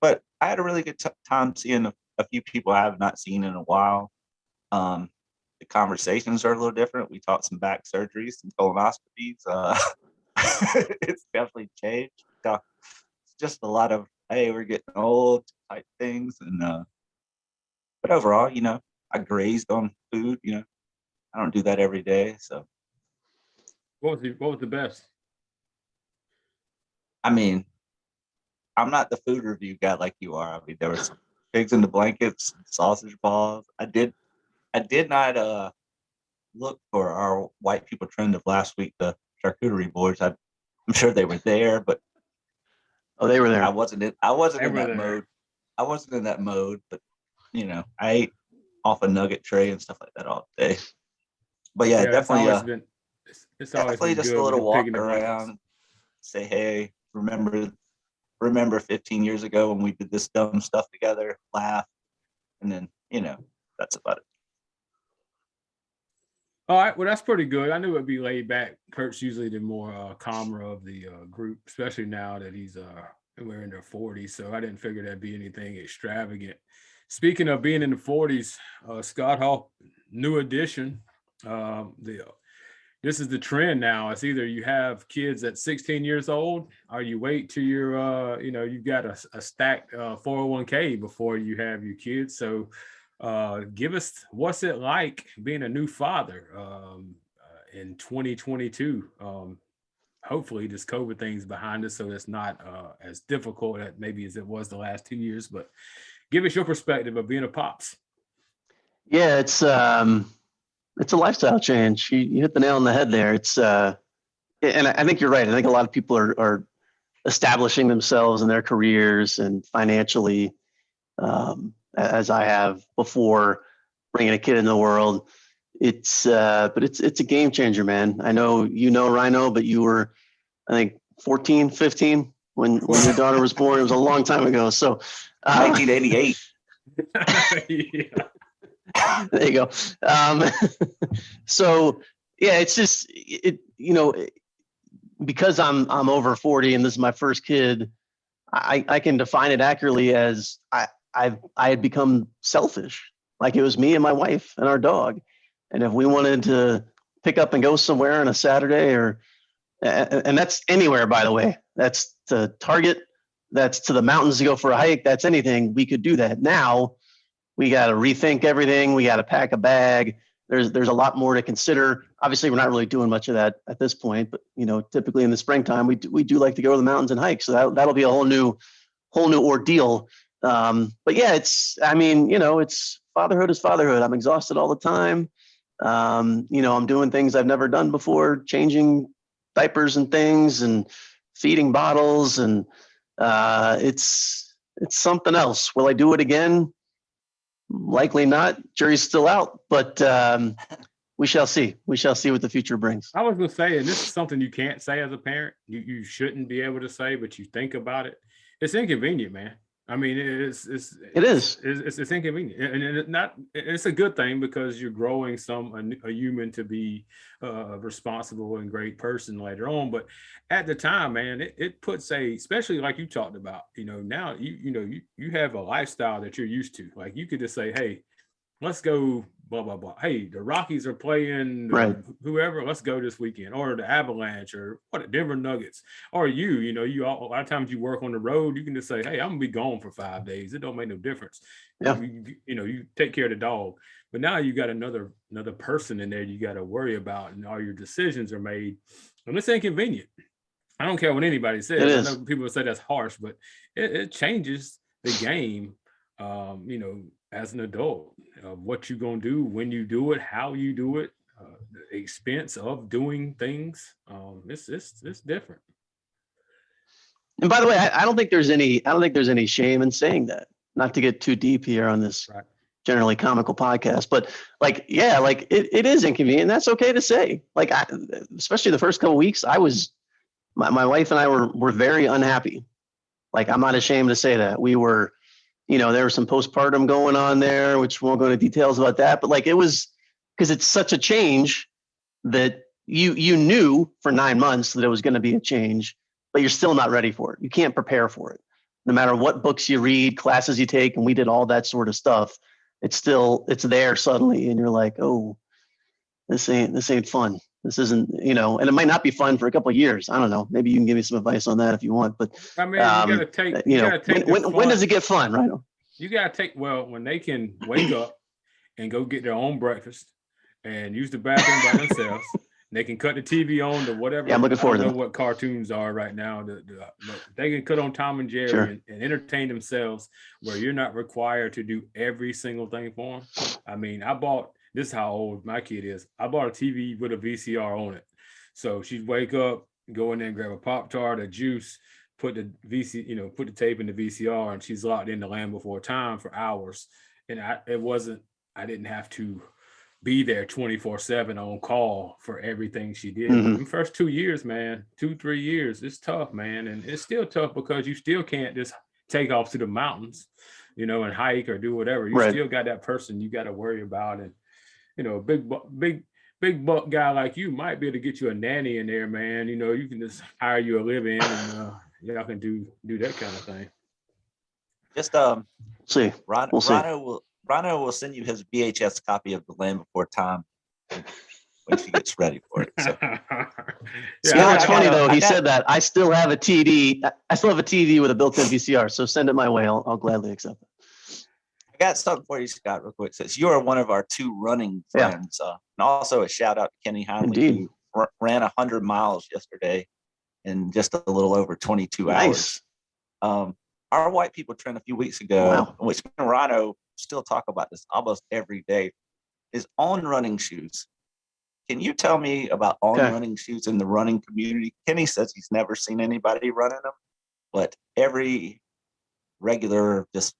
But I had a really good time seeing a few people I have not seen in a while. The conversations are a little different. We talked some back surgeries, some colonoscopies. It's definitely changed. It's just a lot of, hey, we're getting old type things. And but overall, I grazed on food. I don't do that every day. So What was the best? I mean, I'm not the food review guy like you are. I mean, there were some pigs in the blankets, sausage balls. I did not look for our white people trend of last week, the charcuterie boards. I'm sure they were there, but they were there. I wasn't in that mode. I wasn't in that mode, but I ate off a nugget tray and stuff like that all day. But yeah, definitely it's always been just good a little walk pig in the around, say, hey, remember 15 years ago when we did this dumb stuff together, laugh, and then that's about it. All right, well, that's pretty good. I knew it'd be laid back. Kurt's usually the more calmer of the group, especially now that we're in their 40s. So I didn't figure that'd be anything extravagant. Speaking of being in the 40s, Scott Hall, new addition. This is the trend now. It's either you have kids at 16 years old, or you wait till you're, you've got a stacked 401k before you have your kids. So give us, what's it like being a new father in 2022? Hopefully this COVID thing's behind us, so it's not as difficult maybe as it was the last 2 years, but give us your perspective of being a pops. Yeah, it's a lifestyle change. You hit the nail on the head there. It's and I think you're right. I think a lot of people are establishing themselves in their careers and financially, as I have before bringing a kid in the world. But it's a game changer, man. I know Ryno, but you were, I think, 14, 15 when your daughter was born. It was a long time ago. So 1988. Yeah. There you go. So yeah, it's just because I'm over 40 and this is my first kid, I can define it accurately as I had become selfish. Like it was me and my wife and our dog. And if we wanted to pick up and go somewhere on a Saturday and that's anywhere, by the way, that's to Target, that's to the mountains to go for a hike, that's anything, we could do that. Now we got to rethink everything. We got to pack a bag. There's a lot more to consider. Obviously, we're not really doing much of that at this point, but typically in the springtime, we do like to go to the mountains and hike. So that'll be a whole new ordeal. But yeah, it's fatherhood is fatherhood. I'm exhausted all the time. I'm doing things I've never done before, changing diapers and things and feeding bottles. And it's something else. Will I do it again? Likely not. Jury's still out, but we shall see. We shall see what the future brings. I was going to say, and this is something you can't say as a parent. You shouldn't be able to say, but you think about it. It's inconvenient, man. I mean, it's inconvenient, and it's a good thing because you're growing a human to be a responsible and great person later on. But at the time, man, it puts especially like you talked about, now you have a lifestyle that you're used to. Like you could just say, hey, let's go, blah, blah, blah. Hey, the Rockies are playing whoever, let's go this weekend, or the Avalanche, or Denver Nuggets, or you a lot of times you work on the road, you can just say, hey, I'm gonna be gone for 5 days. It don't make no difference. Yeah. You take care of the dog. But now you got another person in there you got to worry about, and all your decisions are made. And it's inconvenient. I don't care what anybody says. It I is. know people say that's harsh, but it changes the game, as an adult, what you're going to do, when you do it, how you do it, the expense of doing things. It's different. And by the way, I don't think there's any shame in saying that. Not to get too deep here on this Right. generally comical podcast, but like, yeah, like it is inconvenient. That's okay to say. Like, especially the first couple of weeks, my wife and I were very unhappy. Like, I'm not ashamed to say that we were, there was some postpartum going on there, which we won't go into details about that, but like, it was because it's such a change that you knew for 9 months that it was going to be a change, but you're still not ready for it. You can't prepare for it. No matter what books you read, classes you take, and we did all that sort of stuff, it's there suddenly, and you're like, oh, this ain't fun. This isn't, and it might not be fun for a couple of years. I don't know. Maybe you can give me some advice on that if you want. But I mean, you gotta take when does it get fun, right? You gotta take, when they can wake up and go get their own breakfast and use the bathroom by themselves. They can cut the TV on to whatever. Yeah, I'm looking forward I to don't know that. what cartoons are right now. But they can cut on Tom and Jerry Sure. and entertain themselves, where you're not required to do every single thing for them. I mean, this is how old my kid is. I bought a TV with a VCR on it. So she'd wake up, go in there and grab a Pop-Tart, a juice, put the tape in the VCR, and she's locked in the Land Before Time for hours. And I didn't have to be there 24/7 on call for everything she did. Mhm. The first 2 years, man, 2-3 years, it's tough, man. And it's still tough because you still can't just take off to the mountains, and hike or do whatever. You Right. still got that person you got to worry about. And, a big buck guy like you might be able to get you a nanny in there, man. You can just hire you a live-in and y'all can do that kind of thing. Just See, we'll see. Ryno will send you his VHS copy of The Land Before Time when she gets ready for it. So. It's funny though. He said that I still have a TV. I still have a TV with a built-in VCR. So send it my way. I'll gladly accept it. I got something for you, Scott, real quick. It says you are one of our 2 running friends, and also a shout out to Kenny Heinley, Indeed. who ran 100 miles yesterday in just a little over 22 hours. Our white people trend a few weeks ago, which me and Ryno still talk about this almost every day, is on running shoes. Can you tell me about running shoes in the running community? Kenny says he's never seen anybody running them, but every regular, just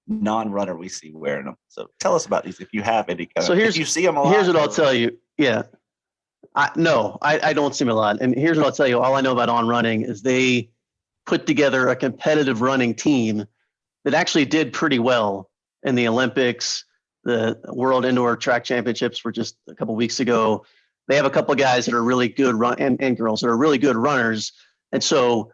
non-runner we see wearing them. So tell us about these if you have any. If you see them a lot. Here's what I'll tell you. Yeah. I don't see them a lot. And here's what I'll tell you. All I know about On Running is they put together a competitive running team that actually did pretty well in the Olympics. The World Indoor Track Championships were just a couple of weeks ago. They have a couple of guys that are really good and girls that are really good runners. And so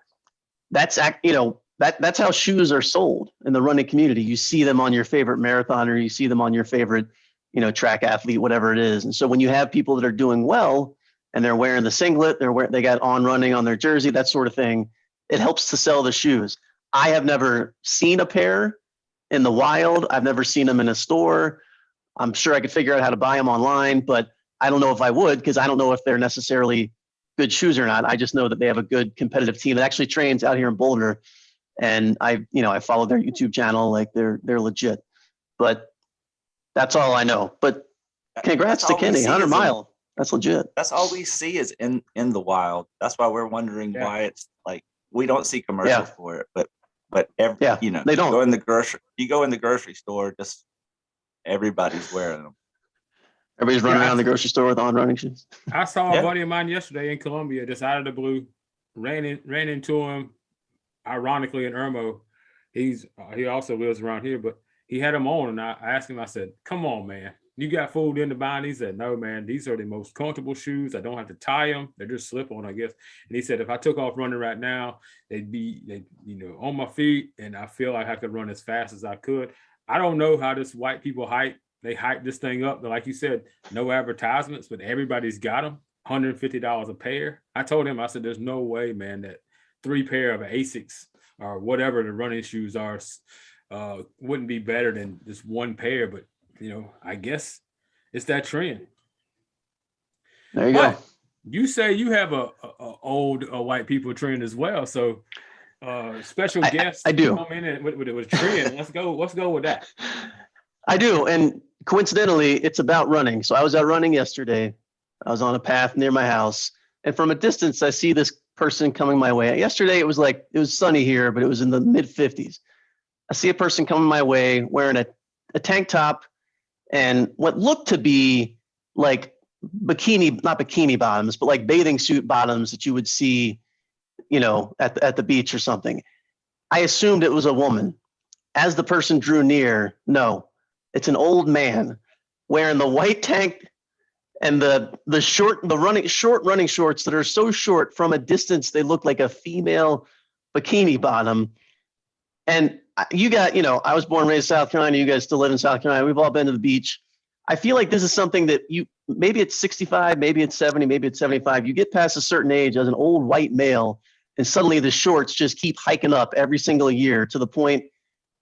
that's how shoes are sold in the running community. You see them on your favorite marathoner, you see them on your favorite, track athlete, whatever it is. And so when you have people that are doing well and they're wearing the singlet, they got On Running on their jersey, that sort of thing, it helps to sell the shoes. I have never seen a pair in the wild. I've never seen them in a store. I'm sure I could figure out how to buy them online, but I don't know if I would, because I don't know if they're necessarily good shoes or not. I just know that they have a good competitive team that actually trains out here in Boulder. And I follow their YouTube channel. Like they're legit, but that's all I know. But congrats to Kenny, 100 mile. That's legit. That's all we see is in the wild. That's why we're wondering why it's like we don't see commercials for it. But they don't. You go in the grocery store, just everybody's wearing them. Everybody's running around the grocery store with On Running shoes. I saw a buddy of mine yesterday in Columbia, just out of the blue, ran into him. Ironically, in Irmo, he also lives around here, but he had them on, and I asked him. I said, "Come on, man, you got fooled into buying?" He said, "No, man, these are the most comfortable shoes. I don't have to tie them; they're just slip on, I guess." And he said, "If I took off running right now, they'd be on my feet, and I feel like I could run as fast as I could." I don't know how this white people hype. They hype this thing up, but like you said, no advertisements, but everybody's got them. $150 a pair. I told him, I said, "There's no way, man, that 3 pair of Asics or whatever the running shoes are wouldn't be better than just 1 pair." But I guess it's that trend. There you go. You say you have a old white people trend as well. So special guests I do. come in and with trend. Let's go with that. I do. And coincidentally, it's about running. So I was out running yesterday. I was on a path near my house. And from a distance, I see this person coming my way. Yesterday, it was sunny here, but it was in the mid 50s. I see a person coming my way wearing a tank top and what looked to be like not bikini bottoms, but like bathing suit bottoms that you would see, at the beach or something. I assumed it was a woman. As the person drew near, no, it's an old man wearing the white tank and the short running shorts that are so short from a distance they look like a female bikini bottom. And I was born and raised in South Carolina. You guys still live in South Carolina. We've all been to the beach. I feel like this is something that maybe it's 65, maybe it's 70, maybe it's 75. You get past a certain age as an old white male, and suddenly the shorts just keep hiking up every single year to the point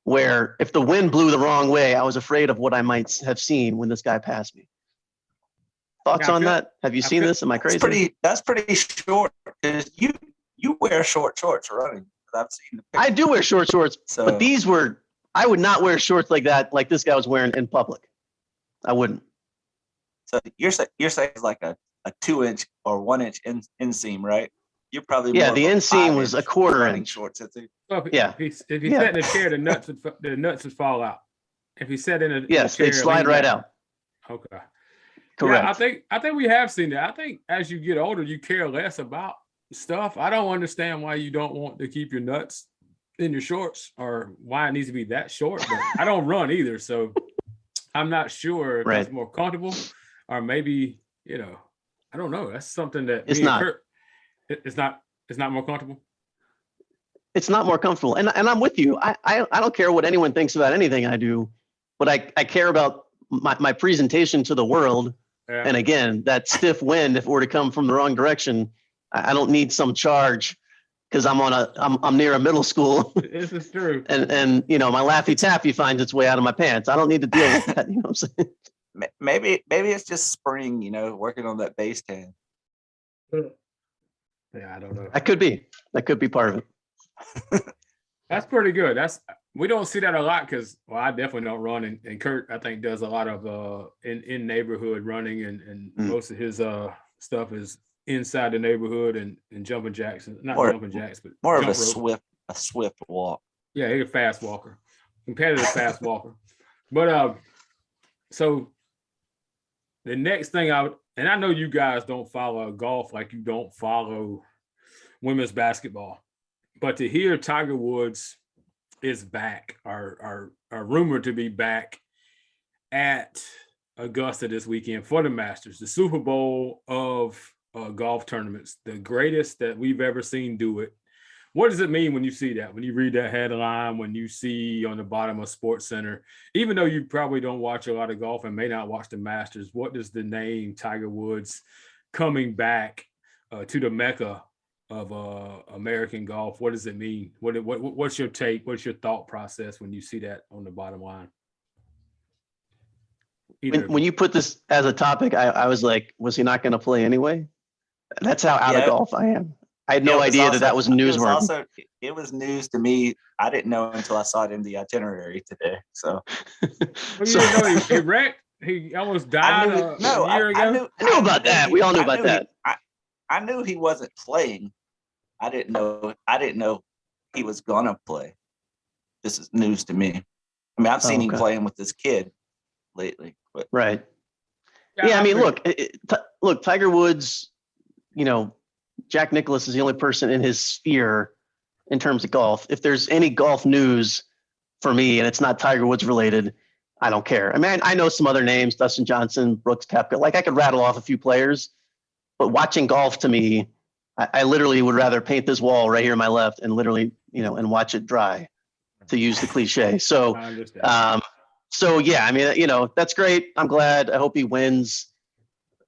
where if the wind blew the wrong way, I was afraid of what I might have seen when this guy passed me. Thoughts on that? Have you seen this? Am I crazy? That's pretty short. Because you wear short shorts running. I've seen the I do wear short shorts, but I would not wear shorts like that, like this guy was wearing in public. I wouldn't. So you're saying it's like a 2-inch or 1-inch inseam, right? You're probably the inseam was a quarter inch. Shorts. Well, if he sat in a chair, the nuts would fall out. If he sat in a yes, chair, they'd slide right out. Okay, correct. Yeah, I think we have seen that. I think as you get older, you care less about stuff. I don't understand why you don't want to keep your nuts in your shorts or why it needs to be that short. But I don't run either, so I'm not sure if that's more comfortable or maybe I don't know. That's something that it's not. It's not more comfortable. It's not more comfortable, and I'm with you. I don't care what anyone thinks about anything I do, but I care about my presentation to the world. Yeah. And again, that stiff wind, if it were to come from the wrong direction, I don't need some charge because I'm near a middle school. This is true. And my Laffy Taffy finds its way out of my pants. I don't need to deal with that. You know what I'm saying? Maybe it's just spring, working on that base tan. Yeah, I don't know. That could be part of it. That's pretty good. We don't see that a lot because, I definitely don't run. And Kurt, I think, does a lot of in neighborhood running, and most of his stuff is inside the neighborhood and jumping jacks, jumping jacks, but more of a swift walk. Yeah, he's a fast walker, competitive fast walker. But so the next thing and I know you guys don't follow golf like you don't follow women's basketball, but to hear Tiger Woods is back, are rumored to be back at Augusta this weekend for the Masters, the Super Bowl of golf tournaments, the greatest that we've ever seen do it. What does it mean when you see that? When you read that headline, when you see on the bottom of Sports Center, even though you probably don't watch a lot of golf and may not watch the Masters, what does the name Tiger Woods coming back to the Mecca of American golf, what does it mean? What's your take? What's your thought process when you see that on the bottom line? When you put this as a topic, I was like, was he not going to play anyway? That's how out of golf I am. I had no idea that was newsworthy. It was news to me. I didn't know until I saw it in the itinerary today. So, you didn't know he wrecked? He almost died a year ago? I knew about that. We all knew about that. I knew he wasn't playing. I didn't know he was gonna play. This is news to me. I mean, I've seen him playing with this kid lately. But. Right. Yeah, I mean, look, Tiger Woods, Jack Nicklaus is the only person in his sphere in terms of golf. If there's any golf news for me and it's not Tiger Woods related, I don't care. I mean, I know some other names, Dustin Johnson, Brooks Koepka. Like I could rattle off a few players, but watching golf to me, I literally would rather paint this wall right here on my left and literally, and watch it dry, to use the cliche. So, yeah, I mean, that's great. I'm glad. I hope he wins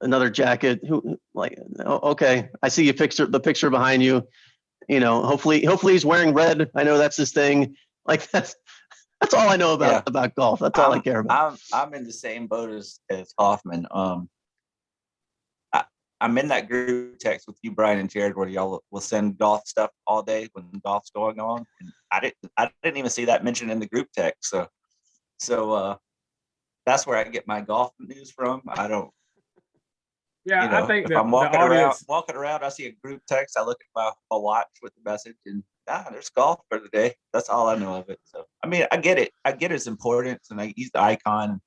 another jacket. Okay. I see the picture behind you. Hopefully he's wearing red. I know that's his thing. Like that's all I know about golf. That's all I care about. I'm in the same boat as Hoffman. I'm in that group text with you, Brian and Jared, where y'all will send golf stuff all day when golf's going on. And I didn't even see that mentioned in the group text. So that's where I get my golf news from. I don't, Yeah, I think if that I'm the audience, walking around, I see a group text. I look at my watch with the message, and there's golf for the day. That's all I know of it. So I mean, I get it. I get its importance, and I use the icon.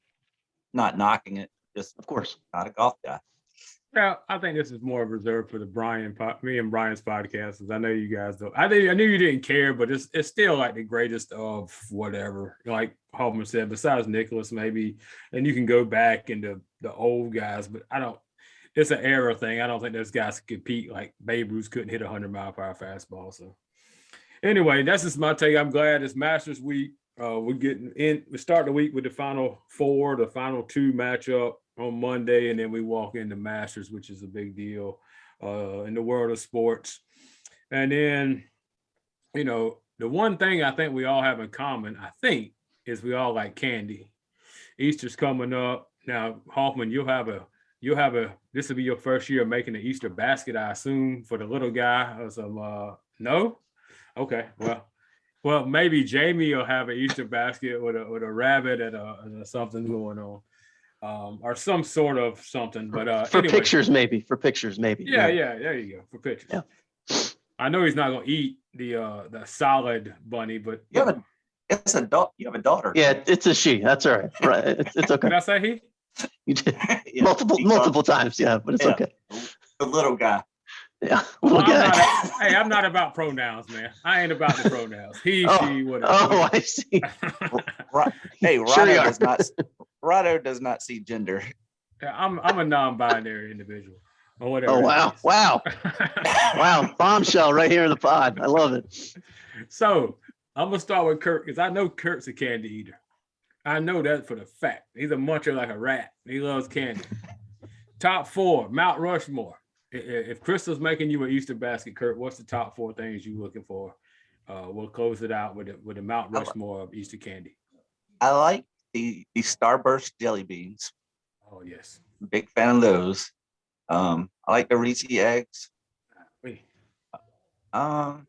Not knocking it, just Of course. not a golf guy. yeah, I think this is more reserved for the me and Brian's podcast. 'Cause I know you guys don't. I knew you didn't care, but it's still like the greatest of whatever. Like Hoffman said, besides Nicholas, maybe, and you can go back into the old guys, but I don't. It's an era thing. I don't think those guys can compete. Like Babe Ruth couldn't hit a 100-mile-per-hour fastball. So anyway, that's just my take. I'm glad it's Masters week. We're getting in. We start the week with the final four, the final two matchup on Monday, and then we walk into Masters, which is a big deal in the world of sports. And then, the one thing I think we all have in common, I think, is we all like candy. Easter's coming up now. Hoffman, this will be your first year making the Easter basket, I assume, for the little guy. No, okay, well, maybe Jamie will have an Easter basket with a rabbit and something going on, or some sort of something. But For anyway. pictures, maybe. Yeah, there you go, for pictures. Yeah. I know he's not going to eat the solid bunny, but You have a daughter. Yeah, it's a she. That's all right. Right. It's okay. Did I say he? You did Yeah, multiple times. Yeah, but it's Yeah. okay. The little guy. Yeah. Well, Little guy. I'm not about pronouns, man. I ain't about the pronouns. He, she, whatever. Oh, I see. Hey, Sure you are. Ryno does not see gender. Yeah, I'm a non-binary individual or whatever. Oh, that wow. is. Wow. Wow. Bombshell right here in the pod. I love it. So I'm gonna start with Kurt because I know Kurt's a candy eater. I know that for the fact. He's a muncher like a rat. He loves candy. Top four, Mount Rushmore. If Crystal's making you an Easter basket, Kurt, what's the top four things you're looking for? We'll close it out with the Mount Rushmore of Easter candy. I like the Starburst jelly beans. Oh yes. Big fan of those. I like the Reese eggs. Wait. I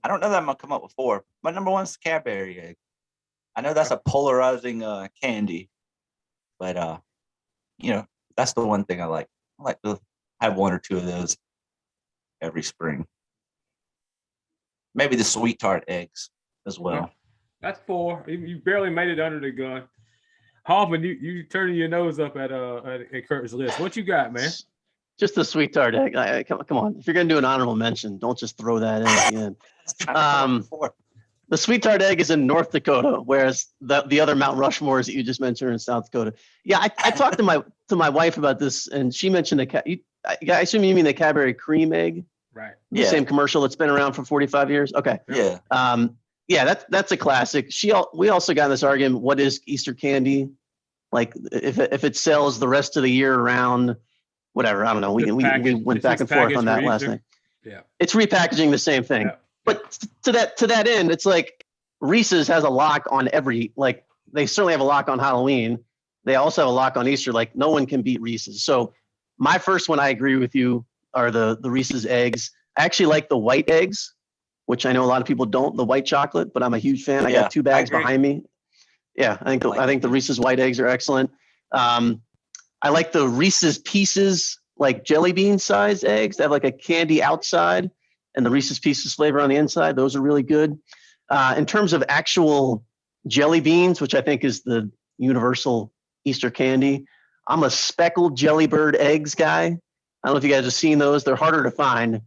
don't know that I'm gonna come up with four. My number one's the Cadbury egg. I know that's a polarizing candy, but that's the one thing I like. I like to have one or two of those every spring. Maybe the sweet tart eggs as well. That's four. You barely made it under the gun. Hoffman, you turning your nose up at Kurt's list. What you got, man? Just the sweet tart egg. Come on. If you're going to do an honorable mention, don't just throw that in at the end. The sweet tart egg is in North Dakota, whereas the other Mount Rushmores that you just mentioned are in South Dakota. Yeah, I talked to my wife about this, and she mentioned I assume you mean the Cadbury cream egg, Right? the same commercial that's been around for 45 years. Okay. Yeah. Yeah, that's a classic. We also got in this argument: what is Easter candy? Like if it sells the rest of the year around, whatever. I don't know. We went back and forth on that last night. Yeah, it's repackaging the same thing. Yeah. But to that end, it's like Reese's has a lock on they certainly have a lock on Halloween. They also have a lock on Easter. Like no one can beat Reese's. So my first one, I agree with you, are the Reese's eggs. I actually like the white eggs, which I know a lot of people don't, the white chocolate, but I'm a huge fan. I got 2 bags behind me. Yeah, I think the Reese's white eggs are excellent. I like the Reese's Pieces, like jelly bean size eggs. They have like a candy outside and the Reese's Pieces flavor on the inside. Those are really good. In terms of actual jelly beans, which I think is the universal Easter candy, I'm a speckled jelly bird eggs guy. I don't know if you guys have seen those. They're harder to find,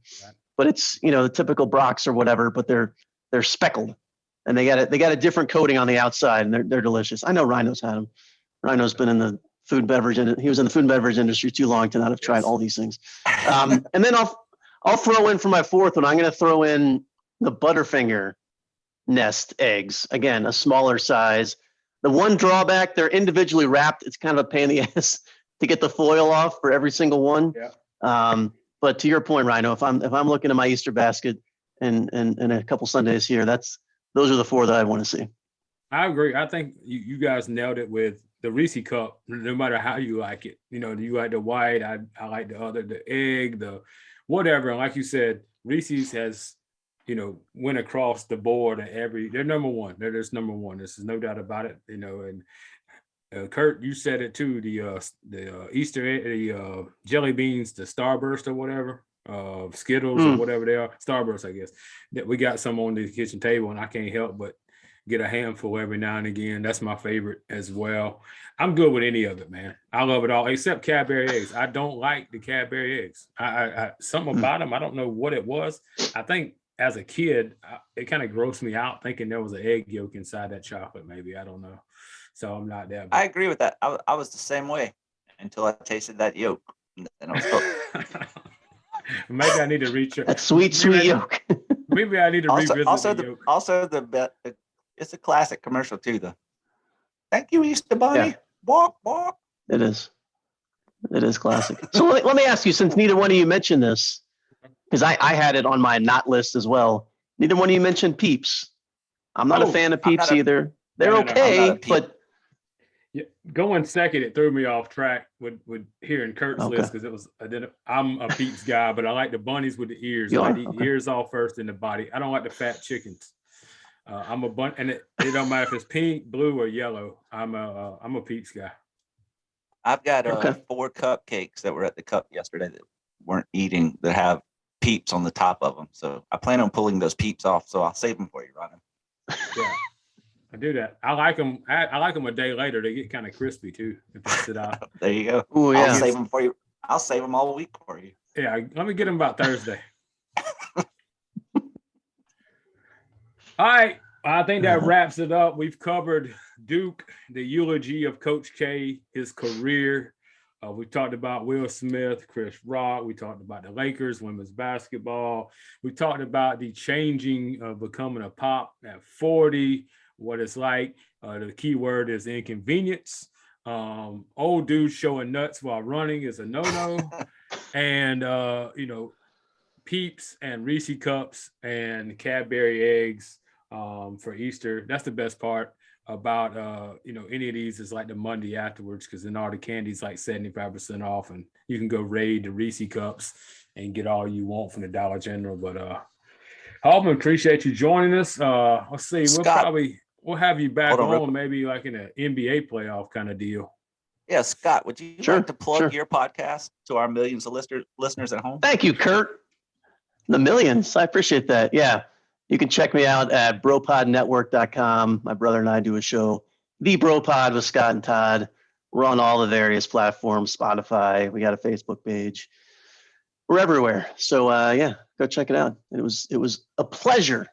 but it's, the typical Brock's or whatever, but they're speckled and they got a different coating on the outside and they're delicious. I know Ryno's had them. Ryno's been in the food and beverage, and he was in the food and beverage industry too long to not have tried all these things. And then I'll throw in for my fourth one. I'm going to throw in the Butterfinger nest eggs. Again, a smaller size. The one drawback, they're individually wrapped. It's kind of a pain in the ass to get the foil off for every single one. Yeah. But to your point, Ryno, if I'm looking at my Easter basket and a couple Sundays here, those are the four that I want to see. I agree. I think you guys nailed it with the Reese cup, no matter how you like it. You know, you like the white, I like the egg, the whatever. And like you said, Reese's has, you know, went across the board and they're number one. They're just number one. This is no doubt about it, you know. And Kurt, you said it too, the Easter egg, the jelly beans, the Starburst or whatever, Skittles or whatever they are, Starburst, I guess. That we got some on the kitchen table, and I can't help but get a handful every now and again. That's my favorite as well. I'm good with any of it, man. I love it all, except Cadbury eggs. I don't like the Cadbury eggs. I something about them, I don't know what it was. I think as a kid, it kind of grossed me out thinking there was an egg yolk inside that chocolate, maybe. I don't know. So I'm not that. I agree with that. I was the same way until I tasted that yolk, and I was hooked. Maybe I need to reach that sweet yolk. Maybe I need to revisit the yolk. Also, it's a classic commercial too. Thank you, Easter Bunny. Yeah. Walk, walk. It is classic. So let me ask you, since neither one of you mentioned this, because I had it on my not list as well. Neither one of you mentioned Peeps. I'm not a fan of Peeps either. They're okay, but yeah, going second, it threw me off track with hearing Kurt's list because I'm a Peeps guy, but I like the bunnies with the ears. I like to eat the ears all first in the body. I don't like the fat chickens. I'm a bunny, and it don't matter if it's pink, blue, or yellow. I'm a Peeps guy. I've got 4 cupcakes that were at the cup yesterday that weren't eating that have Peeps on the top of them. So I plan on pulling those Peeps off. So I'll save them for you, Ryno. Yeah. I do that. I like them. I like them a day later. They get kind of crispy too. If they sit out. There you go. Ooh, yeah. I'll save them for you. I'll save them all week for you. Yeah, let me get them about Thursday. All right. I think that wraps it up. We've covered Duke, the eulogy of Coach K, his career. We talked about Will Smith, Chris Rock. We talked about the Lakers, women's basketball. We talked about the changing of becoming a pop at 40. What it's like. The key word is inconvenience. Old dudes showing nuts while running is a no-no. And, Peeps and Reese cups and Cadbury eggs for Easter. That's the best part about, any of these is like the Monday afterwards, because then all the candy's like 75% off and you can go raid the Reese cups and get all you want from the Dollar General. But Hoffman, appreciate you joining us. Let's see, Scott, we'll have you back on maybe like in an NBA playoff kind of deal. Yeah, Scott, would you like to plug your podcast to our millions of listeners at home? Thank you, Kurt. The millions. I appreciate that. Yeah. You can check me out at bropodnetwork.com. My brother and I do a show, The Bro Pod with Scott and Todd. We're on all the various platforms, Spotify. We got a Facebook page. We're everywhere. So, go check it out. It was a pleasure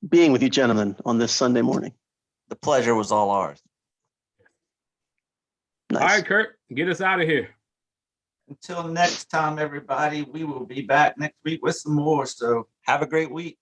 being with you gentlemen on this Sunday morning. The pleasure was all ours. Nice. All right, Kurt, get us out of here. Until next time, everybody, we will be back next week with some more. So have a great week.